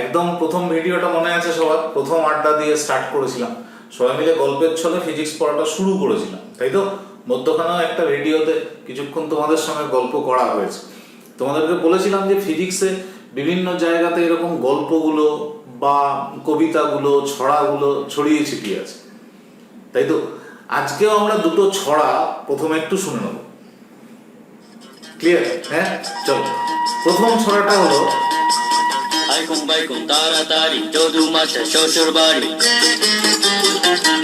একদম প্রথম ভিডিওটা মনে আছে সবার, প্রথম আড্ডা দিয়ে স্টার্ট করেছিলাম, সবাই মিলে গল্পের ছলে ফিজিক্স পড়াটা শুরু করেছিলাম, তাই তো? মধ্যখানেও একটা ভিডিওতে কিছুক্ষণ তোমাদের সঙ্গে গল্প করা হয়েছে। তোমাদেরকে বলেছিলাম যে ফিজিক্সে বিভিন্ন জায়গাতে এরকম গল্পগুলো বা কবিতাগুলো, ছড়াগুলো ছড়িয়ে ছিটিয়ে আছে, তাই তো? আজকেও আমরা দুটো ছড়া প্রথমে একটু শুনে নেব। ক্লিয়ার? হ্যাঁ, চলো। প্রথম ছড়াটা হলো আইকুম বাইকুম তাড়াতাড়ি যদু মাস্টার শ্বশুর বাড়ি।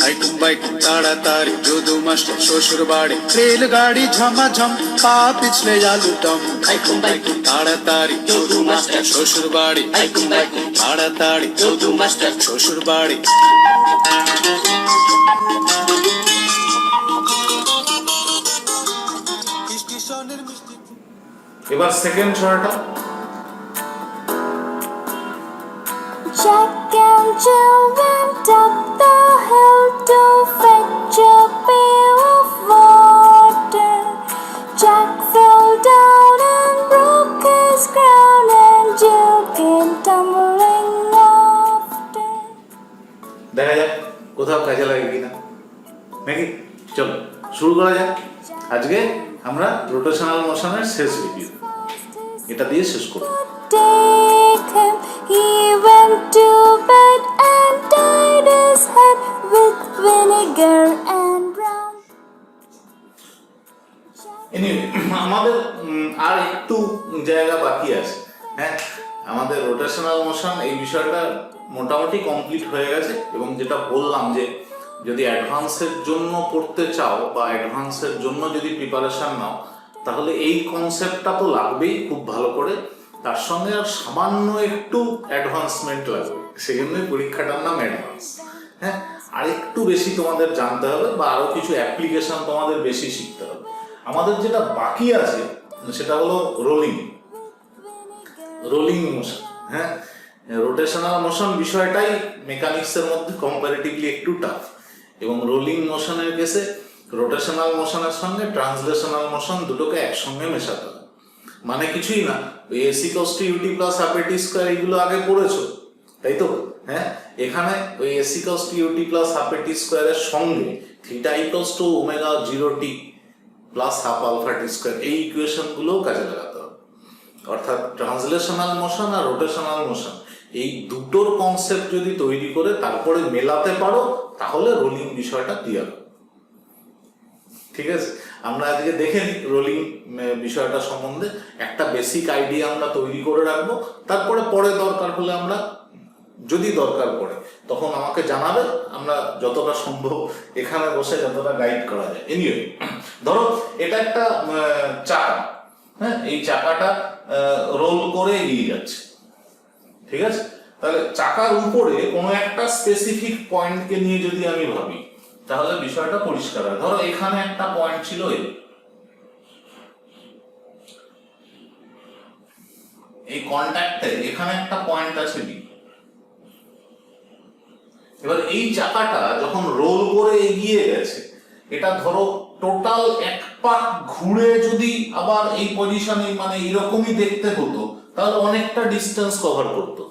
আইকুম বাইকুম তাড়াতাড়ি যদু মাস্টার শ্বশুর বাড়ি। রেলগাড়ি ঝমাঝম পা পিছলে আলু দম। আইকুম বাইকুম তাড়াতাড়ি যদু মাস্টার শ্বশুর বাড়ি। আইকুম বাইকুম তাড়াতাড়ি যদু মাস্টার শ্বশুর বাড়ি। এবার second ছড়াটা। Jack and Jill went up the hill to fetch a pail of water. Jack fell down and broke his crown, and Jill came tumbling after. দেখা যাক কোথাও কাজে লাগে কিনা, নাকি? চলো শুরু করা যাক। আজকে আমরা রোটেশনাল মোশনের শেষ ভিডিও, এটা দিয়ে শেষ করব। Take him, he went to bed and dyed his head with vinegar and brown. Anyway, আমাদের আর একটু জায়গা বাকি আছে। হ্যাঁ, আমাদের রোটেশনাল মোশন এই বিষয়টা মোটামুটি কমপ্লিট হয়ে গেছে, এবং যেটা বললাম যে যদি অ্যাডভান্সের জন্য পড়তে চাও বা অ্যাডভান্সের জন্য যদি প্রিপারেশন নাও, তাহলে এই কনসেপ্টটা তো লাগবেই খুব ভালো করে, তার সঙ্গে আর সামান্য একটু অ্যাডভান্সমেন্ট লাগবে, সেই জন্যই পরীক্ষাটার নাম অ্যাডভান্স। হ্যাঁ, আর একটু বেশি তোমাদের জানতে হবে বা আরও কিছু অ্যাপ্লিকেশন তোমাদের বেশি শিখতে হবে। আমাদের যেটা বাকি আছে সেটা হলো রোলিং মোশন। হ্যাঁ, রোটেশনাল মোশন বিষয়টাই মেকানিক্সের মধ্যে কম্পারেটিভলি একটু টাফ, এবং রোলিং মোশনের কেসে রোটেশনাল মোশনের সঙ্গে ট্রান্সলেশনাল মোশন দুটোকে একসঙ্গে মেশাতে হবে। মানে কিছুই না, ওই AC cos to UT plus half AT square এইগুলো আগে পড়েছো, তাই তো? হ্যাঁ, এখানে ওই AC cos to UT plus half AT স্কোয়ারের সঙ্গে theta equals to omega 0t plus half alpha T square, এই ইকুয়েশনগুলোও কাজে লাগাতে হবে। অর্থাৎ ট্রান্সলেশনাল মোশন আর রোটেশনাল মোশন এই দুটোর কনসেপ্ট যদি তৈরি করে তারপরে মেলাতে পারো, তাহলে রোলিং বিষয়টা ক্লিয়ার। ঠিক আছে, আমরা আজকে দেখে নিই রোলিং বিষয়টা সম্বন্ধে একটা বেসিক আইডিয়া আমরা তৈরি করে রাখবো, তারপরে পরে দরকার হলে আমরা, যদি দরকার পড়ে তখন আমাকে জানাবে, আমরা যতটা সম্ভব এখানে বসে যতটা গাইড করা যায়। এনিওয়ে, ধরো এটা একটা চাকা। হ্যাঁ, এই চাকাটা রোল করে এগিয়ে যাচ্ছে, ঠিক আছে? তাহলে চাকার উপরে কোনো একটা স্পেসিফিক পয়েন্টকে নিয়ে যদি আমি ভাবি, তাহলে বিষয়টা পরিষ্কার হয়। ধরো এখানে একটা পয়েন্ট ছিল, এই কন্ট্যাক্টে এখানে একটা পয়েন্ট আছে বি। এবার এই চাকাটা যখন রোল করে এগিয়ে গেছে, এটা ধরো টোটাল এক পাক ঘুরে যদি আবার এই পজিশনে মানে এরকমই দেখতে হতো, তাহলে অনেকটা ডিস্টেন্স কভার করতো।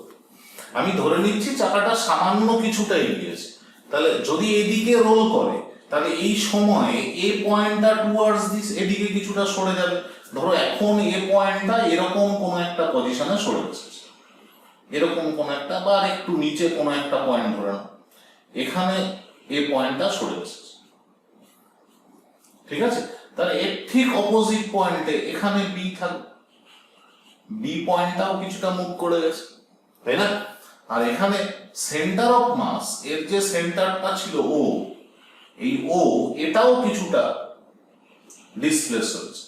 আমি ধরে নিচ্ছি চাকাটা সামান্য কিছুটা এগিয়েছে, তাহলে যদি এদিকে রোল করে, তাহলে এই সময়ে এ পয়েন্টটা টুয়ার্ডস দিস এদিকে কিছুটা সরে যাবে। ধরো এখন এ পয়েন্টটা এরকম কোনো একটা পজিশনে সরে এসেছে, এরকম কোনো একটা, বা একটু নিচে কোনো একটা পয়েন্ট ধরে নাও, এখানে এ পয়েন্টটা সরে এসেছে, ঠিক আছে? তাহলে এর ঠিক অপোজিট পয়েন্টে এখানে বি থাকবে, বি পয়েন্টটাও কিছুটা মুভ করে গেছে, তাই না? আর এখানে সেন্টার অফ মাস, এর যে সেন্টারটা ছিল ও, এই ও এটাও কিছুটা ডিসপ্লেস হয়েছে,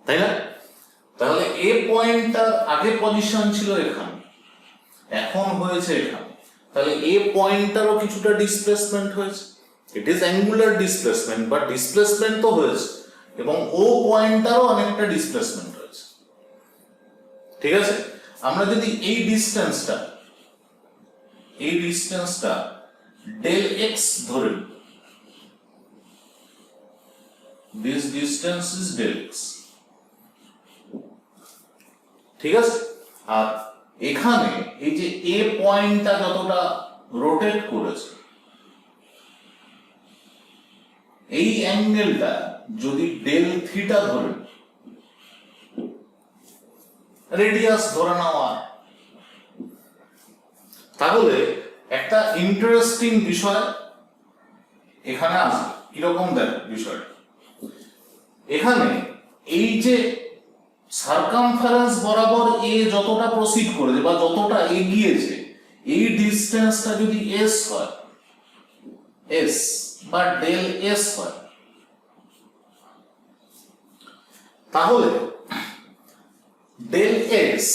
তাই না? তাহলে এ পয়েন্টটা আগে পজিশন ছিল এখানে, এখন হয়েছে এখানে, তাহলে এ পয়েন্টটারও কিছুটা ডিসপ্লেসমেন্ট হয়েছে। It is angular displacement, but displacement তো হয়েছে, এবং ও পয়েন্টটারও অনেকটা ডিসপ্লেসমেন্ট হয়েছে, ঠিক আছে? আমরা যদি এই ডিসটেন্সটা ডেল এক্স ধরে, this distance is del X, ঠিক আছে। আর এখানে এই যে এ পয়েন্টটা যতটা রোটেট করেছে, এই অ্যাঙ্গেলটা যদি ডেল থিটা ধরে, রেডিয়াস ধরে নেওয়া, তাহলে একটা ইন্টারেস্টিং বিষয় এখানে আছে। কিরকম দেখ বিষয়টা, এখানে এই যে সার্কামফারেন্স বরাবর এ যতটা প্রসিড করেছে বা যতটা এগিয়েছে, এই ডিসটেন্সটা যদি এস হয়, এস বা ডেল এস হয়, তাহলে ডেল এক্স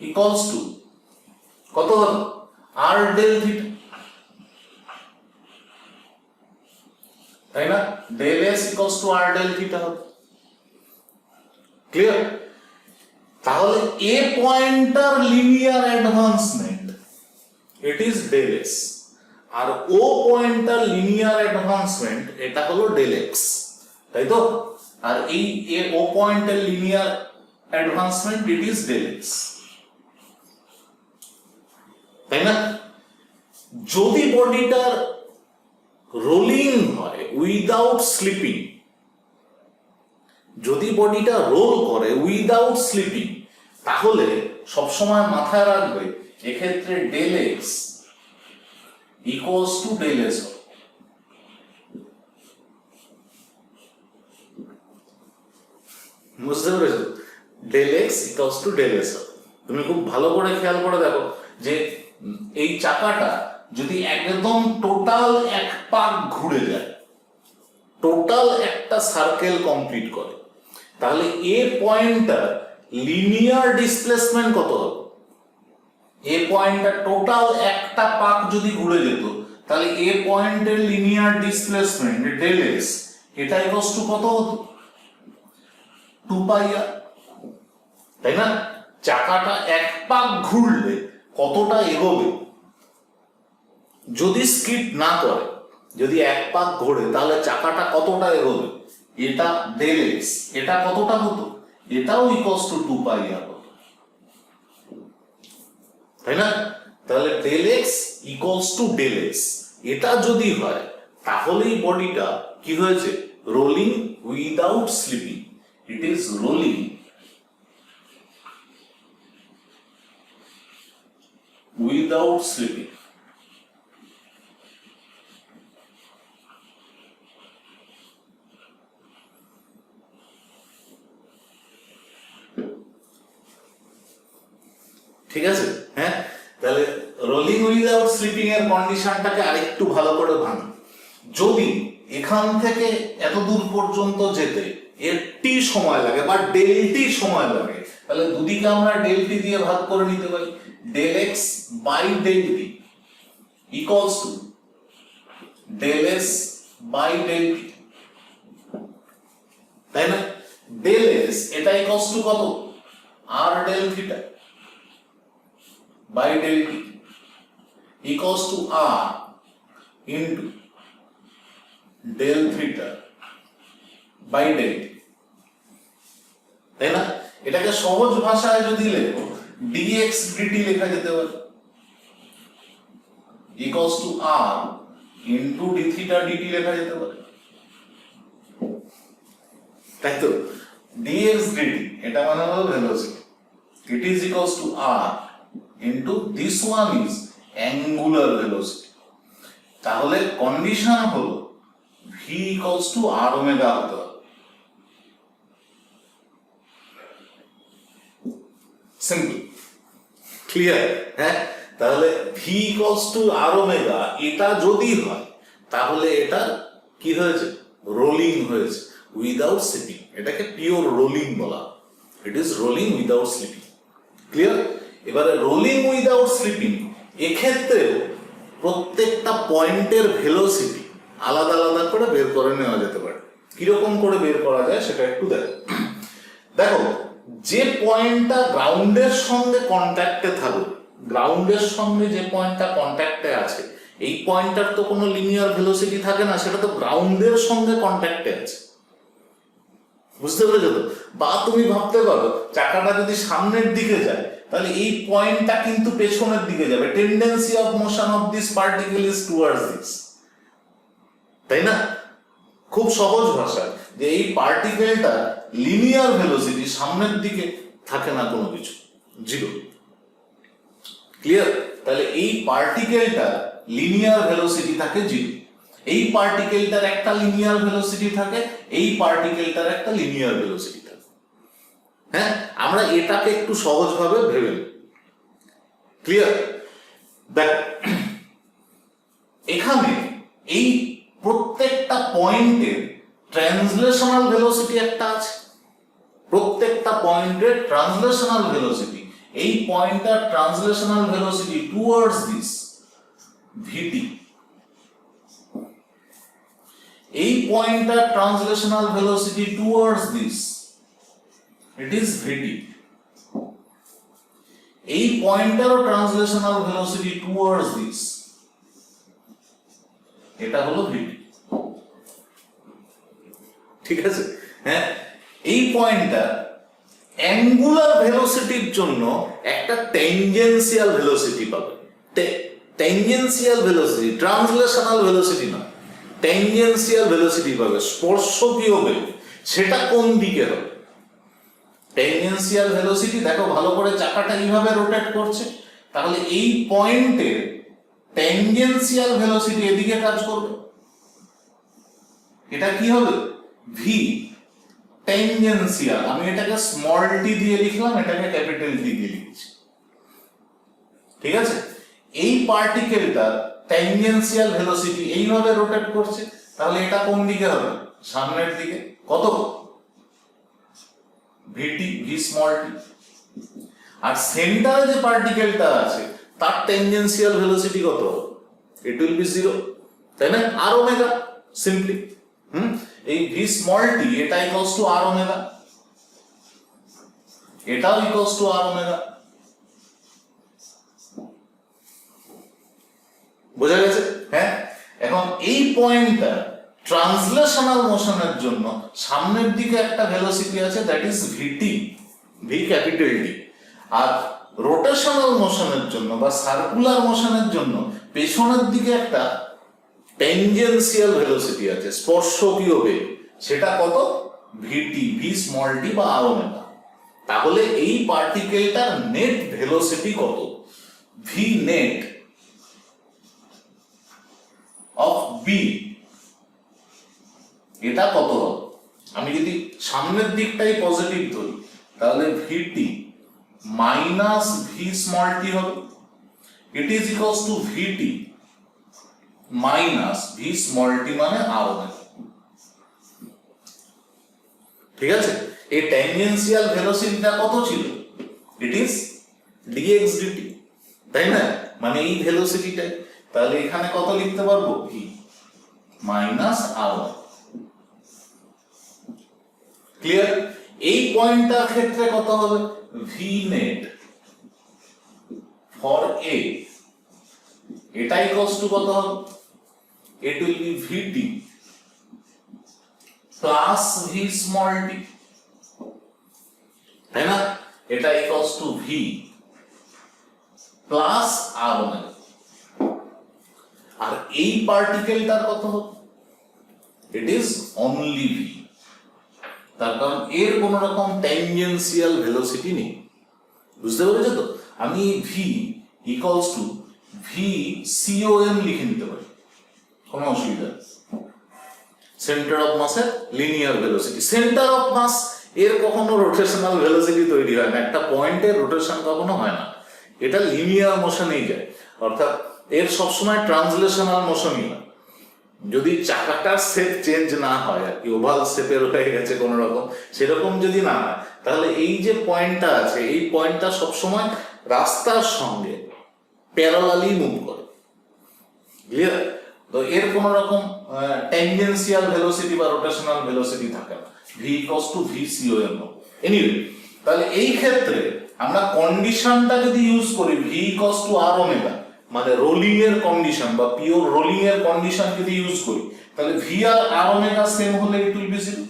ইকুয়ালস টু কত হবে, আর ডেল থিটা, তাই না? Del S equals to R del theta হবে। ক্লিয়ার? তাহলে A pointer linear advancement it is del S, আর ও পয়েন্টার লিনিয়ার অ্যাডভান্সমেন্ট এটা হলো ডেল এক্স, তাই তো? আর এই ও পয়েন্টের linear advancement it is del X, তাই না? যদি বডিটার রোলিং হয় উইদাউট স্লিপিং, যদি বডিটা রোল করে উইদাউট স্লিপিং, তাহলে সবসময় মাথায় রাখবে এক্ষেত্রে del X equals to del S. বুঝতে পেরেছো? Del X equals to del S. তুমি খুব ভালো করে খেয়াল করে দেখো যে এই চাকাটা যদি একদম টোটাল এক পাক ঘুরে যায়, টোটাল একটা সার্কেল কমপ্লিট করে, তাহলে এ পয়েন্টটার লিনিয়ার ডিসপ্লেসমেন্ট কত হবে? এ পয়েন্টটা টোটাল একটা পাক যদি ঘুরে যেত, তাহলে এ পয়েন্টের লিনিয়ার ডিসপ্লেসমেন্ট ডেল এক্স এটা ইকুয়ালস টু কত হতো? 2 পাই আর, তাই না? চাকাটা এক পাক ঘুরলে কতটা এগোবে? যদি স্কিড না করে, যদি এক পাক ঘোরে, তাহলে চাকাটা কতটা এগোবে? এটা ডেল এক্স, এটা কতটা হতো? এটাও ইকুয়ালস টু 2 পাই আর হতো, তাই না? তাহলে del X equals to del X এটা যদি হয়, তাহলেই বডিটা কি হয়েছে? Rolling without slipping. It is rolling without slipping. ঠিক আছে? হ্যাঁ, তাহলে রোলিং উইদাউট স্লিপিং এর কন্ডিশনটাকে আরেকটু ভালো করে ভাঙি। যদি এখান থেকে এত দূর পর্যন্ত যেতে এর টি সময় লাগে বা ডেল টি সময় লাগে, তাহলে দুদিকে আমরা ডেল টি দিয়ে ভাগ করে নিতে পারি। Del X by del T equals to del S by del T, তাই না? ডেল এস এটা ইকুয়ালস টু কত? R del theta by del t equals to r into del theta by del t, তাই না? এটাকে সহজ ভাষায় যদি লেখো dx dt লেখা যেতে পারে equals to r into d theta dt লেখা যেতে পারে, তাই তো? dx dt এটা মানে হলো velocity, it is equals to r into this one is angular velocity। তাহলে কন্ডিশন হলো v equals to r omega হতে হবে। Simple, clear? হ্যাঁ, তাহলে v equals to r omega এটা যদি হয়, তাহলে এটা কি হয়েছে? রোলিং হয়েছে উইদাউট স্লিপিং। এটাকে পিওর রোলিং বলা, ইট is rolling without sleeping. Clear? এবারে রোলিং উইদাউট স্লিপিং এক্ষেত্রে প্রত্যেকটা পয়েন্টের ভেলোসিটি আলাদা আলাদা করে বের করে নেওয়া যেতে পারে। কিরকম করে বের করা যায় সেটা একটু দেখো। দেখো, যে পয়েন্টটা গ্রাউন্ডের সঙ্গে কন্ট্যাক্টে থাকবে, গ্রাউন্ডের সঙ্গে যে পয়েন্টটা কন্ট্যাক্টে আছে, এই পয়েন্টটার তো কোনো লিনিয়ার ভেলোসিটি থাকে না, সেটা তো গ্রাউন্ডের সঙ্গে কন্ট্যাক্টে আছে, বুঝতে পেরেছো তো? বা তুমি ভাবতে পারো চাকাটা যদি সামনের দিকে যায় তাহলে এই পয়েন্টটা কিন্তু পেছনের দিকে যাবে, tendency of motion of this particle is towards this, তাই না? খুব সহজ ভাষায় যে এই পার্টিকেলটা লিনিয়ার ভেলোসিটি সামনের দিকে থাকে না কোনো কিছু, জিরো। ক্লিয়ার? তাহলে এই পার্টিকেলটা লিনিয়ার ভেলোসিটি থাকে জিরো, এই পার্টিকেলটার একটা লিনিয়ার ভেলোসিটি থাকে, এই পার্টিকেলটার একটা লিনিয়ার ভেলোসিটি থাকে। হ্যাঁ, আমরা এটাকে একটু সহজভাবে ভেবে নিই। ক্লিয়ার? দেখ, এখানে এই প্রত্যেকটা পয়েন্টের ট্রান্সলেশনাল ভেলোসিটি একটা আছে, প্রত্যেকটা পয়েন্টের ট্রান্সলেশনাল ভেলোসিটি, এই পয়েন্টটার translational velocity towards this VT, এই পয়েন্টটার translational velocity towards this, it is VT. এই পয়েন্টটারও ট্রান্সলেশনাল ভেলোসিটি টুয়ার্ডস দিস, এটা হলো ভিটি। ঠিক আছে? হ্যাঁ, এই পয়েন্টটা অ্যাঙ্গুলার ভেলোসিটির জন্য একটা ট্যানজেনশিয়াল ভেলোসিটি পাবে। ট্যানজেনশিয়াল ভেলোসিটি, ট্রান্সলেশনাল ভেলোসিটি না, ট্যানজেনশিয়াল ভেলোসিটি পাবে, স্পর্শকীয় বেগ। সেটা কোন দিকে হবে? ট্যানজেনশিয়াল ভেলোসিটি, দেখো ভালো করে চাকাটা এইভাবে রোটেট করছে, তাহলে এই পয়েন্টের ট্যানজেনশিয়াল ভেলোসিটি এদিকে কাজ করবে। এটা কি হবে? V tangential. আমি এটাকে স্মল টি দিয়ে লিখলাম, এটাকে ক্যাপিটাল টি দিয়ে লিখছি। ঠিক আছে? এই পার্টিকেলটার ট্যানজেনশিয়াল ভেলোসিটি এইভাবে রোটেট করছে, তাহলে এটা কোন দিকে হবে? সামনের দিকে। কত? ভিটি, ভি স্মল টি। আর সেন্টারে যে পার্টিকেলটা আছে তার ট্যানজেনশিয়াল ভেলোসিটি কত? ইট উইল বি জিরো, তাই না? আর ওমেগা, সিম্পলি। এই ভি স্মল টি এটা ইকুয়ালস টু আর ওমেগা, এটাও ইকুয়ালস টু আর ওমেগা। বোঝা গেছে? হ্যাঁ, এখন এই পয়েন্টটা ট্রান্সলেশনাল মোশনের জন্য সামনের দিকে একটা ভেলোসিটি আছে, that is VT, V capital T. আর রোটেশনাল মোশনের জন্য বা সার্কুলার মোশনের জন্য পেছনের দিকে একটা ট্যানজেনশিয়াল ভেলোসিটি আছে, স্পর্শকীয় বেগ। সেটা কত? ভিটি, ভি স্মল টি বা আর ওমেগা। তাহলে এই পার্টিকেলটার নেট ভেলোসিটি কত? ভি নেট অফ বি, এটা কত হবে? আমি যদি সামনের দিকটাই পজিটিভ ধরি তাহলে VT minus V small T হবে। It is equals to VT minus V small T মানে আর ওমেগা। ঠিক আছে? এই ট্যানজেনশিয়াল ভেলোসিটিটা কত ছিল? ইট ইজ ডিএক্স ডিটি, তাই না? মানে এই ভেলোসিটিটাই। তাহলে এখানে কত লিখতে পারবো? ভি মাইনাস আর ওমেগা। ক্লিয়ার? এই পয়েন্টটার ক্ষেত্রে কত হবে? ভি নেট ফর এ, এটা ইকুয়ালস টু কত হবে? It will be VT plus V small T, তাই না? এটা equals to V plus R omega. আর এই পার্টিকেলটার কত হবে? ইট ইজ অনলি ভি, তার কারণ এর কোন রকম ট্যানজেনশিয়াল ভেলোসিটি নেই। বুঝতে পেরেছো তো? আমি V equals to V COM লিখে নিতে পারি, কোনো অসুবিধা নেই। সেন্টার অফ মাসের linear velocity. Centre of mass এর কখনো রোটেশনাল ভেলোসিটি তৈরি হয় না, একটা পয়েন্টের রোটেশন কখনো হয় না, এটা লিনিয়ার মোশনেই যায়। অর্থাৎ এর সবসময় ট্রান্সলেশনাল মোশনই না। যদি চাকাটার শেপ চেঞ্জ না হয়, আর কি ওভাল শেপের হয়ে গেছে কোনো রকম, সেরকম যদি না হয়, তাহলে এই যে পয়েন্টটা আছে এই পয়েন্টটা সবসময় রাস্তার সঙ্গে প্যারালালি মুভ করে। ক্লিয়ার? তো এর কোন রকম ট্যানজেনশিয়াল ভেলোসিটি বা রোটেশনাল ভেলোসিটি থাকে না। V equals to V COM. Anyway, তাহলে এই ক্ষেত্রে আমরা কন্ডিশনটা যদি ইউজ করি V equals to R omega, মানে রোলিং এর কন্ডিশন বা পিওর রোলিং এর কন্ডিশন যদি ইউজ করি, তাহলে ভি আর আর ওমেগা সেম হলে ইট উইল বি জিরো।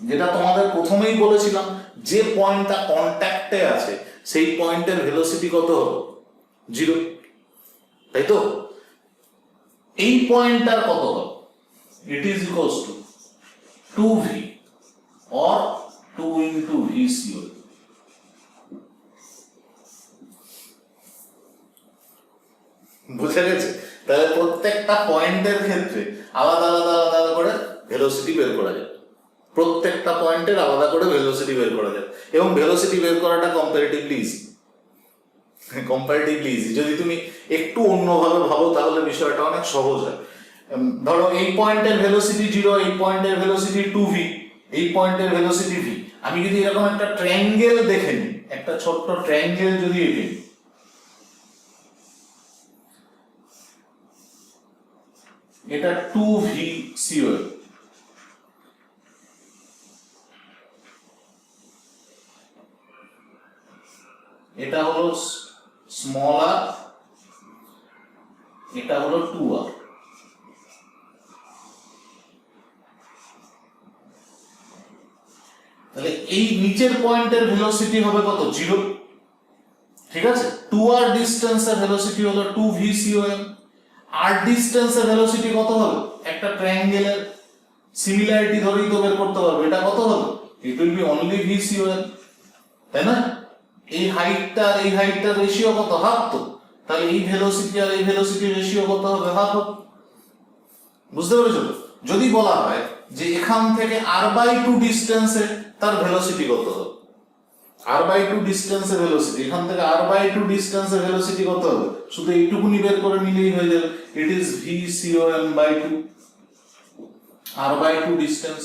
যেটা তোমাদের প্রথমেই বলেছিলাম, যে পয়েন্টটা কন্ট্যাক্টে আছে সেই পয়েন্টের ভেলোসিটি কত হলো? 0, তাই তো? এই পয়েন্টটার কত হলো? ইট is equals two 2v or 2 into VCO। বুঝে গেছে? তাহলে প্রত্যেকটা পয়েন্টের ক্ষেত্রে আলাদা আলাদা আলাদা করে ভেলোসিটি বের করা যায়, প্রত্যেকটা পয়েন্টের আলাদা করে ভেলোসিটি বের করা যায়, এবং ভেলোসিটি বের করাটা কম্পারেটিভলি ইজি। কম্পারেটিভলি ইজি যদি তুমি একটু অন্যভাবে ভাবো তাহলে বিষয়টা অনেক সহজ হয়। ধরো এই পয়েন্টের ভেলোসিটি 0, এই পয়েন্টের ভেলোসিটি 2v, এই পয়েন্টের ভেলোসিটি v। আমি যদি এরকম একটা ট্রায়াঙ্গেল দেখে নিই, একটা ছোট্ট ট্রায়াঙ্গেল যদি এঁকে নিই, এটা 2VCO, এটা হলো স্মল আর, এটা হলো 2r। তাহলে এই নিচের পয়েন্টের ভেলোসিটি হবে কত? 0, ঠিক আছে? 2r ডিসটেন্সের ভেলোসিটি হলো 2VCOM। r ডিসটেন্সের ভেলোসিটি কত হবে? একটা ট্রায়াঙ্গেলের সিমিলারিটি ধরেই তো বের করতে পারবে, এটা কত হবে? It will B only VCOM, তাই না? এই হাইটটা আর এই হাইটটার রেশিও কত? হাফ তো। তাহলে এই ভেলোসিটি আর এই ভেলোসিটির রেশিও কত হবে? হাফ। বুঝতে পেরেছো? যদি বলা হয় যে এখান থেকে r/2 ডিসটেন্সে তার ভেলোসিটি কত হবে, r/2 ডিসটেন্সের ভেলোসিটি, এখান থেকে r/2 ডিসটেন্সের ভেলোসিটি কত হবে? শুধু এইটুকুনি বের করে নিলেই হয়ে যাবে। It is VCOM/2, r/2 distance.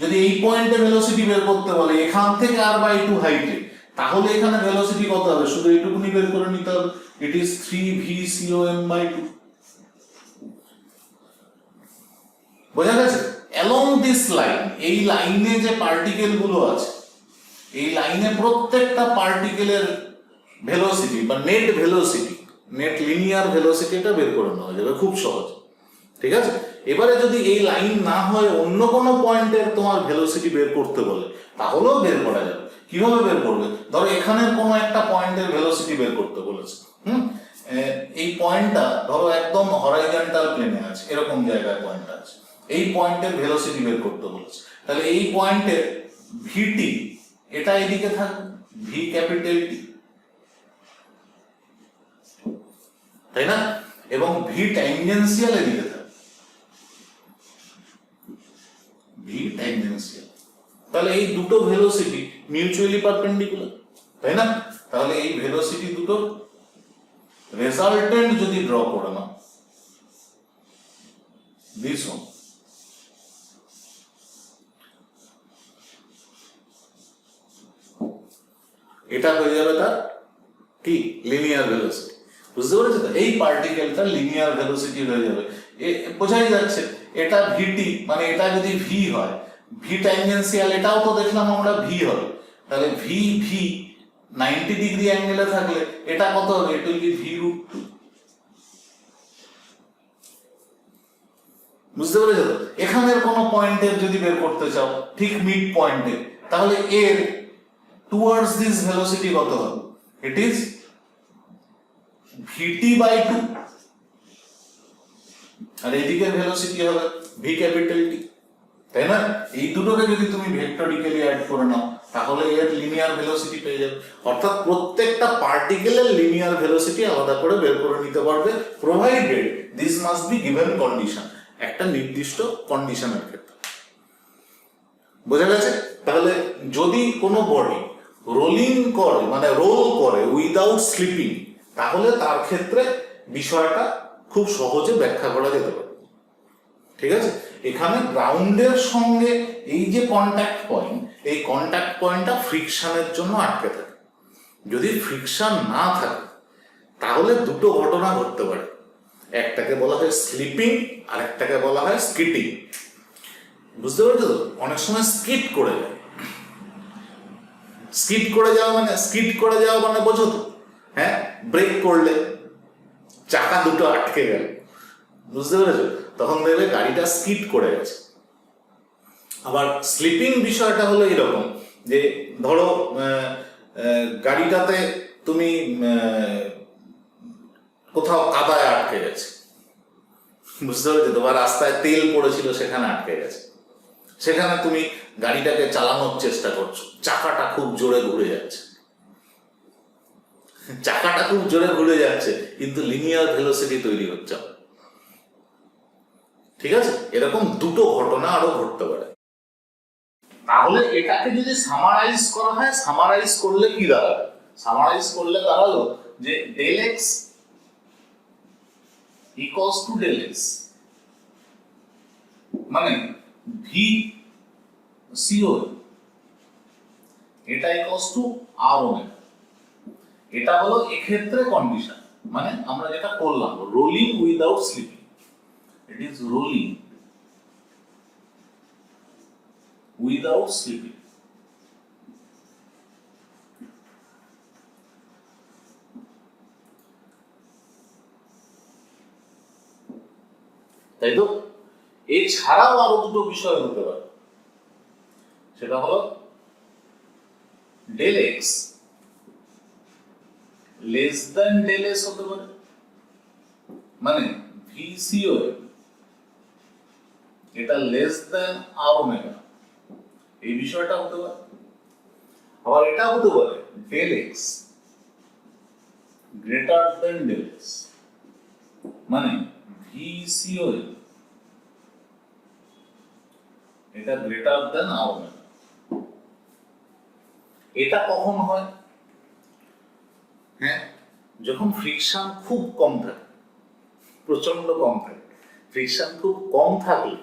যদি এই পয়েন্টে ভেলোসিটি বের করতে বলে এখান থেকে r/2 হাইটে, তাহলে এখানে ভেলোসিটি কত হবে? শুধু এইটুকুনি বের করে নিতে হবে। It is 3VCOM/2। বোঝা গেছে? অ্যালং দিস লাইন, এই লাইনে যে পার্টিকেল গুলো আছে, এই লাইনে প্রত্যেকটা পার্টিকেলের ভেলোসিটি বা নেট ভেলোসিটি, নেট লিনিয়ার ভেলোসিটিটা বের করে নেওয়া যাবে খুব সহজ, ঠিক আছে? এবারে যদি এই লাইন না হয় অন্য কোনো পয়েন্টের তোমার ভেলোসিটি বের করতে বলে, তাহলেও বের করা যাবে। কিভাবে বের করবে? ধরো এখানের কোনো একটা পয়েন্টের ভেলোসিটি বের করতে বলেছে, এই পয়েন্টটা ধরো একদম হরাইজন্টাল প্লেনে আছে, এরকম জায়গায় পয়েন্টটা আছে, এই পয়েন্টের ভেলোসিটি বের করতে বলেছে। তাহলে এই পয়েন্টের ভিটি এটা এদিকে থাকবে, ভি ক্যাপিটাল টি, তাই না? এবং ভি ট্যানজেনশিয়াল এদিকে থাকবে, ভি ট্যানজেনশিয়াল। তাহলে এই দুটো ভেলোসিটি মিউচুয়ালি পারপেন্ডিকুলার, তাই না? তাহলে এই ভেলোসিটি দুটো রেজাল্টেন্ট যদি ড্র করে নাও, দিস ওয়ান, এটা হয়ে যাবে তার কি? Linear velocity. বুঝতে পেরেছো তো? এই পার্টিকেলটা লিনিয়ার ভেলোসিটি হয়ে যাবে। বোঝাই যাচ্ছে এটা ভিটি, মানে এটা যদি ভি হয়, ভি ট্যানজেনশিয়াল, এটাও তো দেখলাম আমরা ভি হবে। তাহলে ভি 90 ডিগ্রি অ্যাঙ্গেলে থাকলে এটা কত হবে? এটা উইল বি v√2। বুঝতে পেরেছো তো? এখানের কোনো পয়েন্টের যদি বের করতে চাও ঠিক মিড পয়েন্টে, তাহলে এর towards this velocity কত হবে? It is vt/2, আর এদিকের ভেলোসিটি হবে v ক্যাপিটাল টি, তাই না? এই দুটোকে যদি তুমি ভেক্টরিক্যালি অ্যাড করে নাও তাহলে এর লিনিয়ার ভেলোসিটি পেয়ে যাবে। অর্থাৎ প্রত্যেকটা পার্টিকেলের লিনিয়ার ভেলোসিটি আলাদা করে বের করে নিতে পারবে, provided this must be given condition, একটা নির্দিষ্ট কন্ডিশনের ক্ষেত্রে। বোঝা গেছে? তাহলে যদি কোনো বডি রোলিং করে, মানে রোল করে উইদাউট স্লিপিং, তাহলে তার ক্ষেত্রে বিষয়টা খুব সহজে ব্যাখ্যা করা যেতে পারে, ঠিক আছে? এখানে গ্রাউন্ডের সঙ্গে এই যে কন্ট্যাক্ট পয়েন্ট, এই কন্ট্যাক্ট পয়েন্টটা ফ্রিকশনের জন্য আটকে থাকে। যদি ফ্রিকশন না থাকে তাহলে দুটো ঘটনা ঘটতে পারে, একটাকে বলা হয় স্লিপিং আর একটাকে বলা হয় স্কিটিং। বুঝতে পারছো তো? অনেক সময় স্কিট করে যায়। স্কিট করে যাওয়া মানে বোঝো তো? হ্যাঁ, ব্রেক করলে চাকা দুটো আটকে গেল, বুঝতে পেরেছো? তখন দেখবে গাড়িটা স্কিট করে গেছে। আবার স্লিপিং বিষয়টা হলো এরকম যে ধরো গাড়িটাতে তুমি কোথাও কাদায় আটকে গেছে, বুঝতে পেরেছো তো, বা রাস্তায় তেল পড়েছিল সেখানে আটকে গেছে, সেখানে তুমি গাড়িটাকে চালানোর চেষ্টা করছো, চাকাটা খুব জোরে ঘুরে যাচ্ছে, চাকাটা খুব জোরে ঘুরে যাচ্ছে কিন্তু লিনিয়ার ভেলোসিটি তৈরি হচ্ছে না। ঠিক আছে, এরকম দুটো ঘটনা আরো ঘটতে পারে। তাহলে এটাকে যদি সামারাইজ করা হয়, সামারাইজ করলে কি দাঁড়াবে? সামারাইজ করলে দাঁড়ালো যে del X equals to del X, মানে ভি সিও এটা ইকুয়ালস টু আর ওমেগা। এটা হলো এক্ষেত্রে কন্ডিশন, মানে আমরা যেটা করলাম rolling without slipping, it is rolling without slipping. তাই তো, এছাড়াও আরো দুটো বিষয় হতে পারে, সেটা হলো del X less than del S হতে পারে, মানে ভিসিও এটা লেস দেন আর ওমেগা, এই বিষয়টা হতে পারে। আবার এটা হতে পারে del X greater than del S, মানে ভিসিও এটা গ্রেটার দেন আর ওমেগা। এটা কখন হয়? হ্যাঁ, যখন ফ্রিকশন খুব কম থাকে, প্রচন্ড কম থাকে। ফ্রিকশন খুব কম থাকলে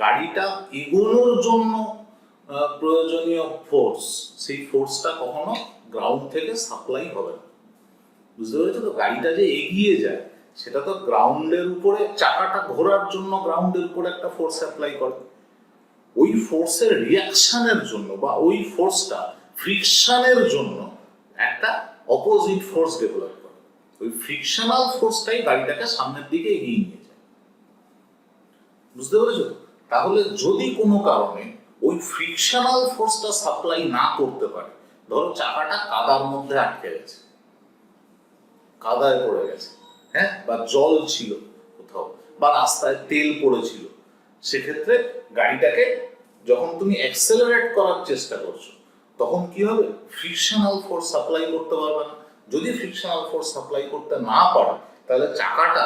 গাড়িটা এগোনোর জন্য প্রয়োজনীয় ফোর্স, সেই ফোর্সটা কখনো গ্রাউন্ড থেকে সাপ্লাই হবে না। বুঝতে পেরেছো তো, গাড়িটা যে এগিয়ে যায় সেটা তো গ্রাউন্ডের উপরে, চাকাটা ঘোরার জন্য গ্রাউন্ডের উপরে একটা ফোর্স অ্যাপ্লাই করে, ওই ফোর্সের রিয়াকশনের জন্য বা ওই ফোর্সটা ফ্রিকশনের জন্য একটা অপোজিট ফোর্স ডেভেলপ করে, ওই ফ্রিকশনাল ফোর্সটাই গাড়িটাকে সামনের দিকে এগিয়ে নিয়ে যায়। বুঝতে পেরেছো? তাহলে যদি কোনো কারণে ওই ফ্রিকশনাল ফোর্সটা সাপ্লাই না করতে পারে, ধরো চাকাটা কাদার মধ্যে আটকে গেছে, কাদায় পড়ে গেছে, হ্যাঁ, বা জল ছিল কোথাও, বা রাস্তায় তেল পড়েছিল, সেক্ষেত্রে গাড়িটাকে যখন তুমি অ্যাক্সেলারেট করার চেষ্টা করছো তখন কি হবে? ফ্রিকশনাল ফোর্স সাপ্লাই করতে পারবে না। যদি ফ্রিকশনাল ফোর্স সাপ্লাই করতে না পারে তাহলে চাকাটা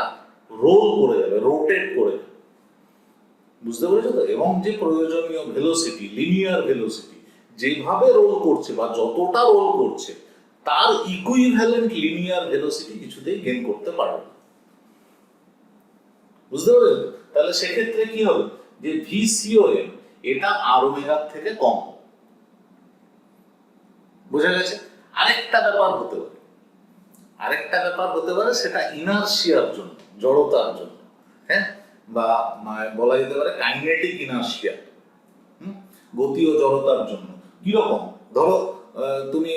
রোল করে যাবে, রোটেট করে যাবে। বুঝতে পেরেছো তো? এবং যে প্রয়োজনীয় ভেলোসিটি, লিনিয়ার ভেলোসিটি যেভাবে রোল করছে বা যতটা রোল করছে তার ইকুইভ্যালেন্ট লিনিয়ার ভেলোসিটি কিছুতেই গেইন করতে পারবে না। বুঝতে পেরেছো? তাহলে সেক্ষেত্রে কি হবে? যে ভিসিওএম এটা আর ওমেগার থেকে কম। বোঝা গেছে? আরেকটা ব্যাপার হতে পারে, সেটা ইনার্শিয়ার জন্য, জড়তার জন্য, হ্যাঁ, বা বলা যেতে পারে কাইনেটিক ইনার্শিয়া, গতি ও জড়তার জন্য। কিরকম? ধরো তুমি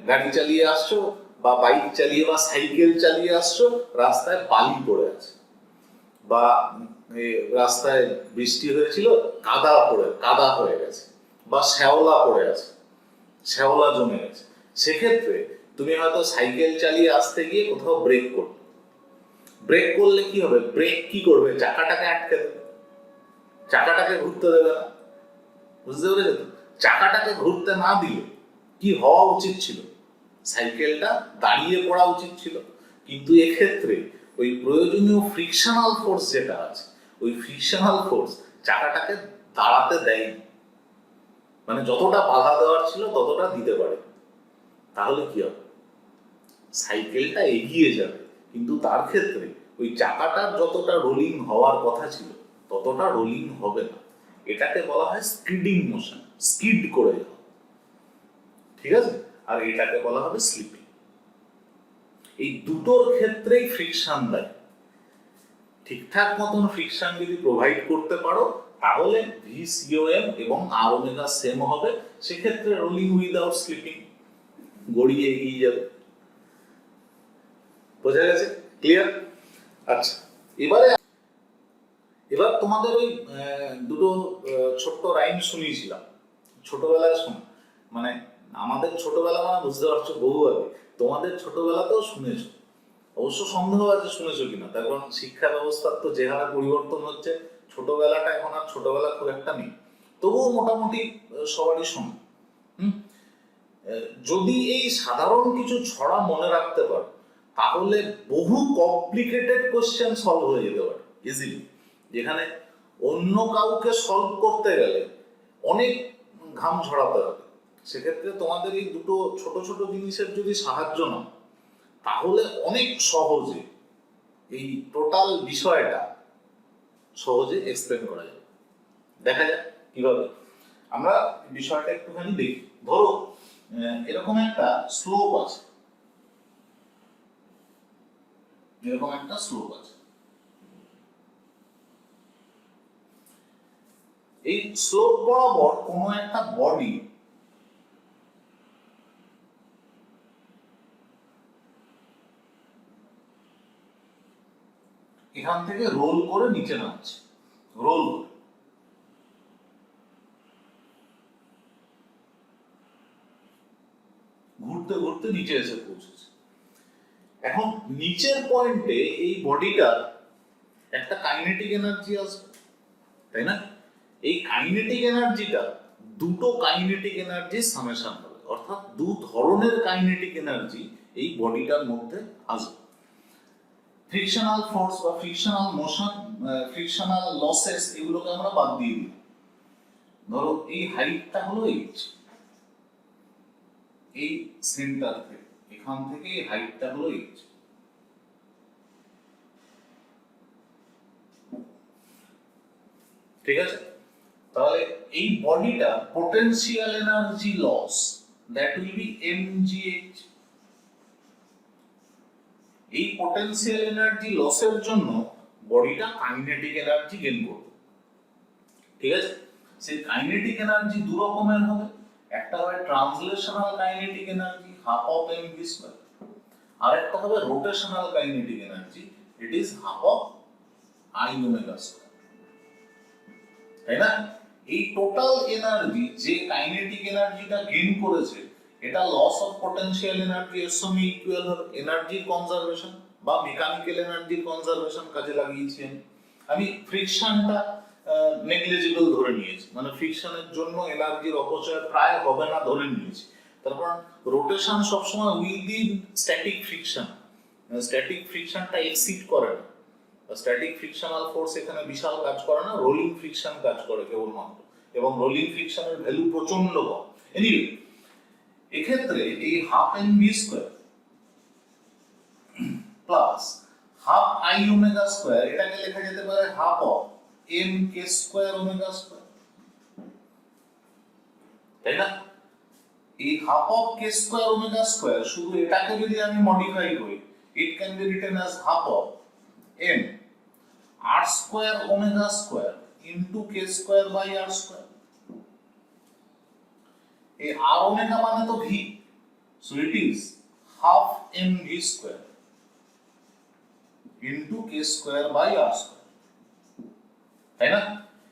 গাড়ি চালিয়ে আসছো বা বাইক চালিয়ে বা সাইকেল চালিয়ে আসছো, রাস্তায় বালি পড়ে আছে, বা রাস্তায় বৃষ্টি হয়েছিল, কাদা হয়ে গেছে, বা শ্যাওলা পড়ে আছে, শ্যাওলা জমে গেছে। সেক্ষেত্রে তুমি হয়তো সাইকেল চালিয়ে আসতে গিয়ে কোথাও ব্রেক করলে কি হবে? ব্রেক কি করবে? চাকাটাকে আটকে দেবে, চাকাটাকে ঘুরতে দেবে না। বুঝতে পেরেছো তো? চাকাটাকে ঘুরতে না দিলে কি হওয়া উচিত ছিল? সাইকেলটা দাঁড়িয়ে পড়া উচিত ছিল, কিন্তু এক্ষেত্রে ওই প্রয়োজনীয় ফ্রিকশনাল ফোর্স যেটা আছে, ওই ফ্রিকশনাল ফোর্স চাকাটাকে দাঁড়াতে দেয়নি, মানে যতটা বাধা দেওয়ার ছিল ততটা দিতে পারে। তাহলে কি হবে? সাইকেলটা এগিয়ে যাবে, কিন্তু তার ক্ষেত্রে ওই চাকাটার যতটা রোলিং হওয়ার কথা ছিল ততটা রোলিং হবে না। এটাকে বলা হয় স্কিডিং মোশন, স্কিড করে যাওয়া। ঠিক আছে? আর এটাকে বলা হবে স্লিপিং। এই দুটোর ক্ষেত্রেই ফ্রিকশন দেয়। ঠিকঠাক মতন ফ্রিকশন যদি প্রোভাইড করতে পারো তাহলে ভিসিওএম এবং আর ওমেগা সেম হবে, সেক্ষেত্রে রোলিং উইদাউট স্লিপিং, গড়িয়ে এগিয়ে যাবে। বোঝা গেছে? ক্লিয়ার? আচ্ছা, এবার তোমাদের ওই দুটো ছোট্ট রাইম শুনিয়েছিলাম ছোটবেলায় শোনা, মানে আমাদের ছোটবেলা মানে বুঝতে পারছো বহু আগে, তোমাদের ছোটবেলাতেও শুনেছো, অবশ্য সন্দেহ আছে শুনেছো কিনা, তার কারণ শিক্ষা ব্যবস্থার তো যে হারে পরিবর্তন হচ্ছে, ছোটবেলাটা এখন আর ছোটবেলা খুব একটা নেই, তবুও মোটামুটি সবারই শোনা। যদি এই সাধারণ কিছু ছড়া মনে রাখতে পারো তাহলে বহু কমপ্লিকেটেড কোশ্চেন সলভ হয়ে যেতে পারে ইজিলি, যেখানে অন্য কাউকে সলভ করতে গেলে অনেক ঘাম ঝরাতে হবে। সেক্ষেত্রে তোমাদের এই দুটো ছোট ছোট জিনিসের যদি সাহায্য নাও তাহলে অনেক সহজে এই টোটাল বিষয়টা সহজে এক্সপ্লেন করা যাবে। দেখা যাক কিভাবে। আমরা বিষয়টা একটুখানি দেখি। ধরো এরকম একটা স্লোপ আছে, এরকম একটা স্লোপ আছে, এই স্লোপ বরাবর কোনো একটা বডি এখান থেকে রোল করে নিচে নামছে, রোল করে ঘুরতে ঘুরতে নিচে এসে পৌঁছেছে। এখন নিচের পয়েন্টে এই বডিটার একটা কাইনেটিক এনার্জি আসবে, তাই না? এই কাইনেটিক এনার্জিটা দুটো কাইনেটিক এনার্জি সামেশন হবে, অর্থাৎ দু ধরনের কাইনেটিক এনার্জি এই বডিটার মধ্যে আসবে। ফ্রিকশনাল ফোর্স বা ফ্রিকশনাল মোশন, ফ্রিকশনাল লসেস, এগুলোকে আমরা বাদ দিয়ে দিই। ধরো এই হাইটটা হলো এইচ, এই সেন্টার থেকে এখান থেকে এই হাইটটা হলো এইচ। ঠিক আছে, তাহলে এই বডিটা potential energy loss that will be mgh। এই পোটেনশিয়াল এনার্জি লসের জন্য বডিটা কাইনেটিক এনার্জি গেইন করবে। ঠিক আছে, সেই কাইনেটিক এনার্জি দু রকমের হবে, একটা হবে translational kinetic energy half of mv square, আর একটা হবে rotational kinetic energy, it is half of i omega square. তাই না? এই টোটাল এনার্জি যে কাইনেটিক এনার্জিটা গেইন করেছে এটা লস অফ পটেনশিয়াল এনার্জি এর সঙ্গে ইকুয়াল হবে। এনার্জি কনজারভেশন বা মেকানিক্যাল এনার্জির কনজারভেশন কাজে লাগিয়েছি আমি ফ্রিকশনটা নেগলিজিবল ধরে নিয়েছি, মানে ফ্রিকশনের জন্য এনার্জির অপচয় প্রায় হবে না ধরে নিয়েছি। তারপর রোটেশন সবসময় উইদিন স্ট্যাটিক ফ্রিকশন, স্ট্যাটিক ফ্রিকশনটা এক্সিড করে না, স্ট্যাটিক ফ্রিকশনাল ফোর্স এখানে বিশাল কাজ করে না, রোলিং ফ্রিকশন কাজ করে কেবলমাত্র, এবং রোলিং ফ্রিকশনের ভ্যালু প্রচন্ড কম। এনিওয়ে এক্ষেত্রে এই half mv square plus half i omega square, এটাকে লেখা যেতে পারে half of m k square omega square, তাই না? এই half of k square omega square শুধু এটাকে যদি আমি মডিফাই করি, it can be written as half of m r square omega square into k square by r square. এই r omega মানে তো v, so it is half mv square into k square by r square, তাই না?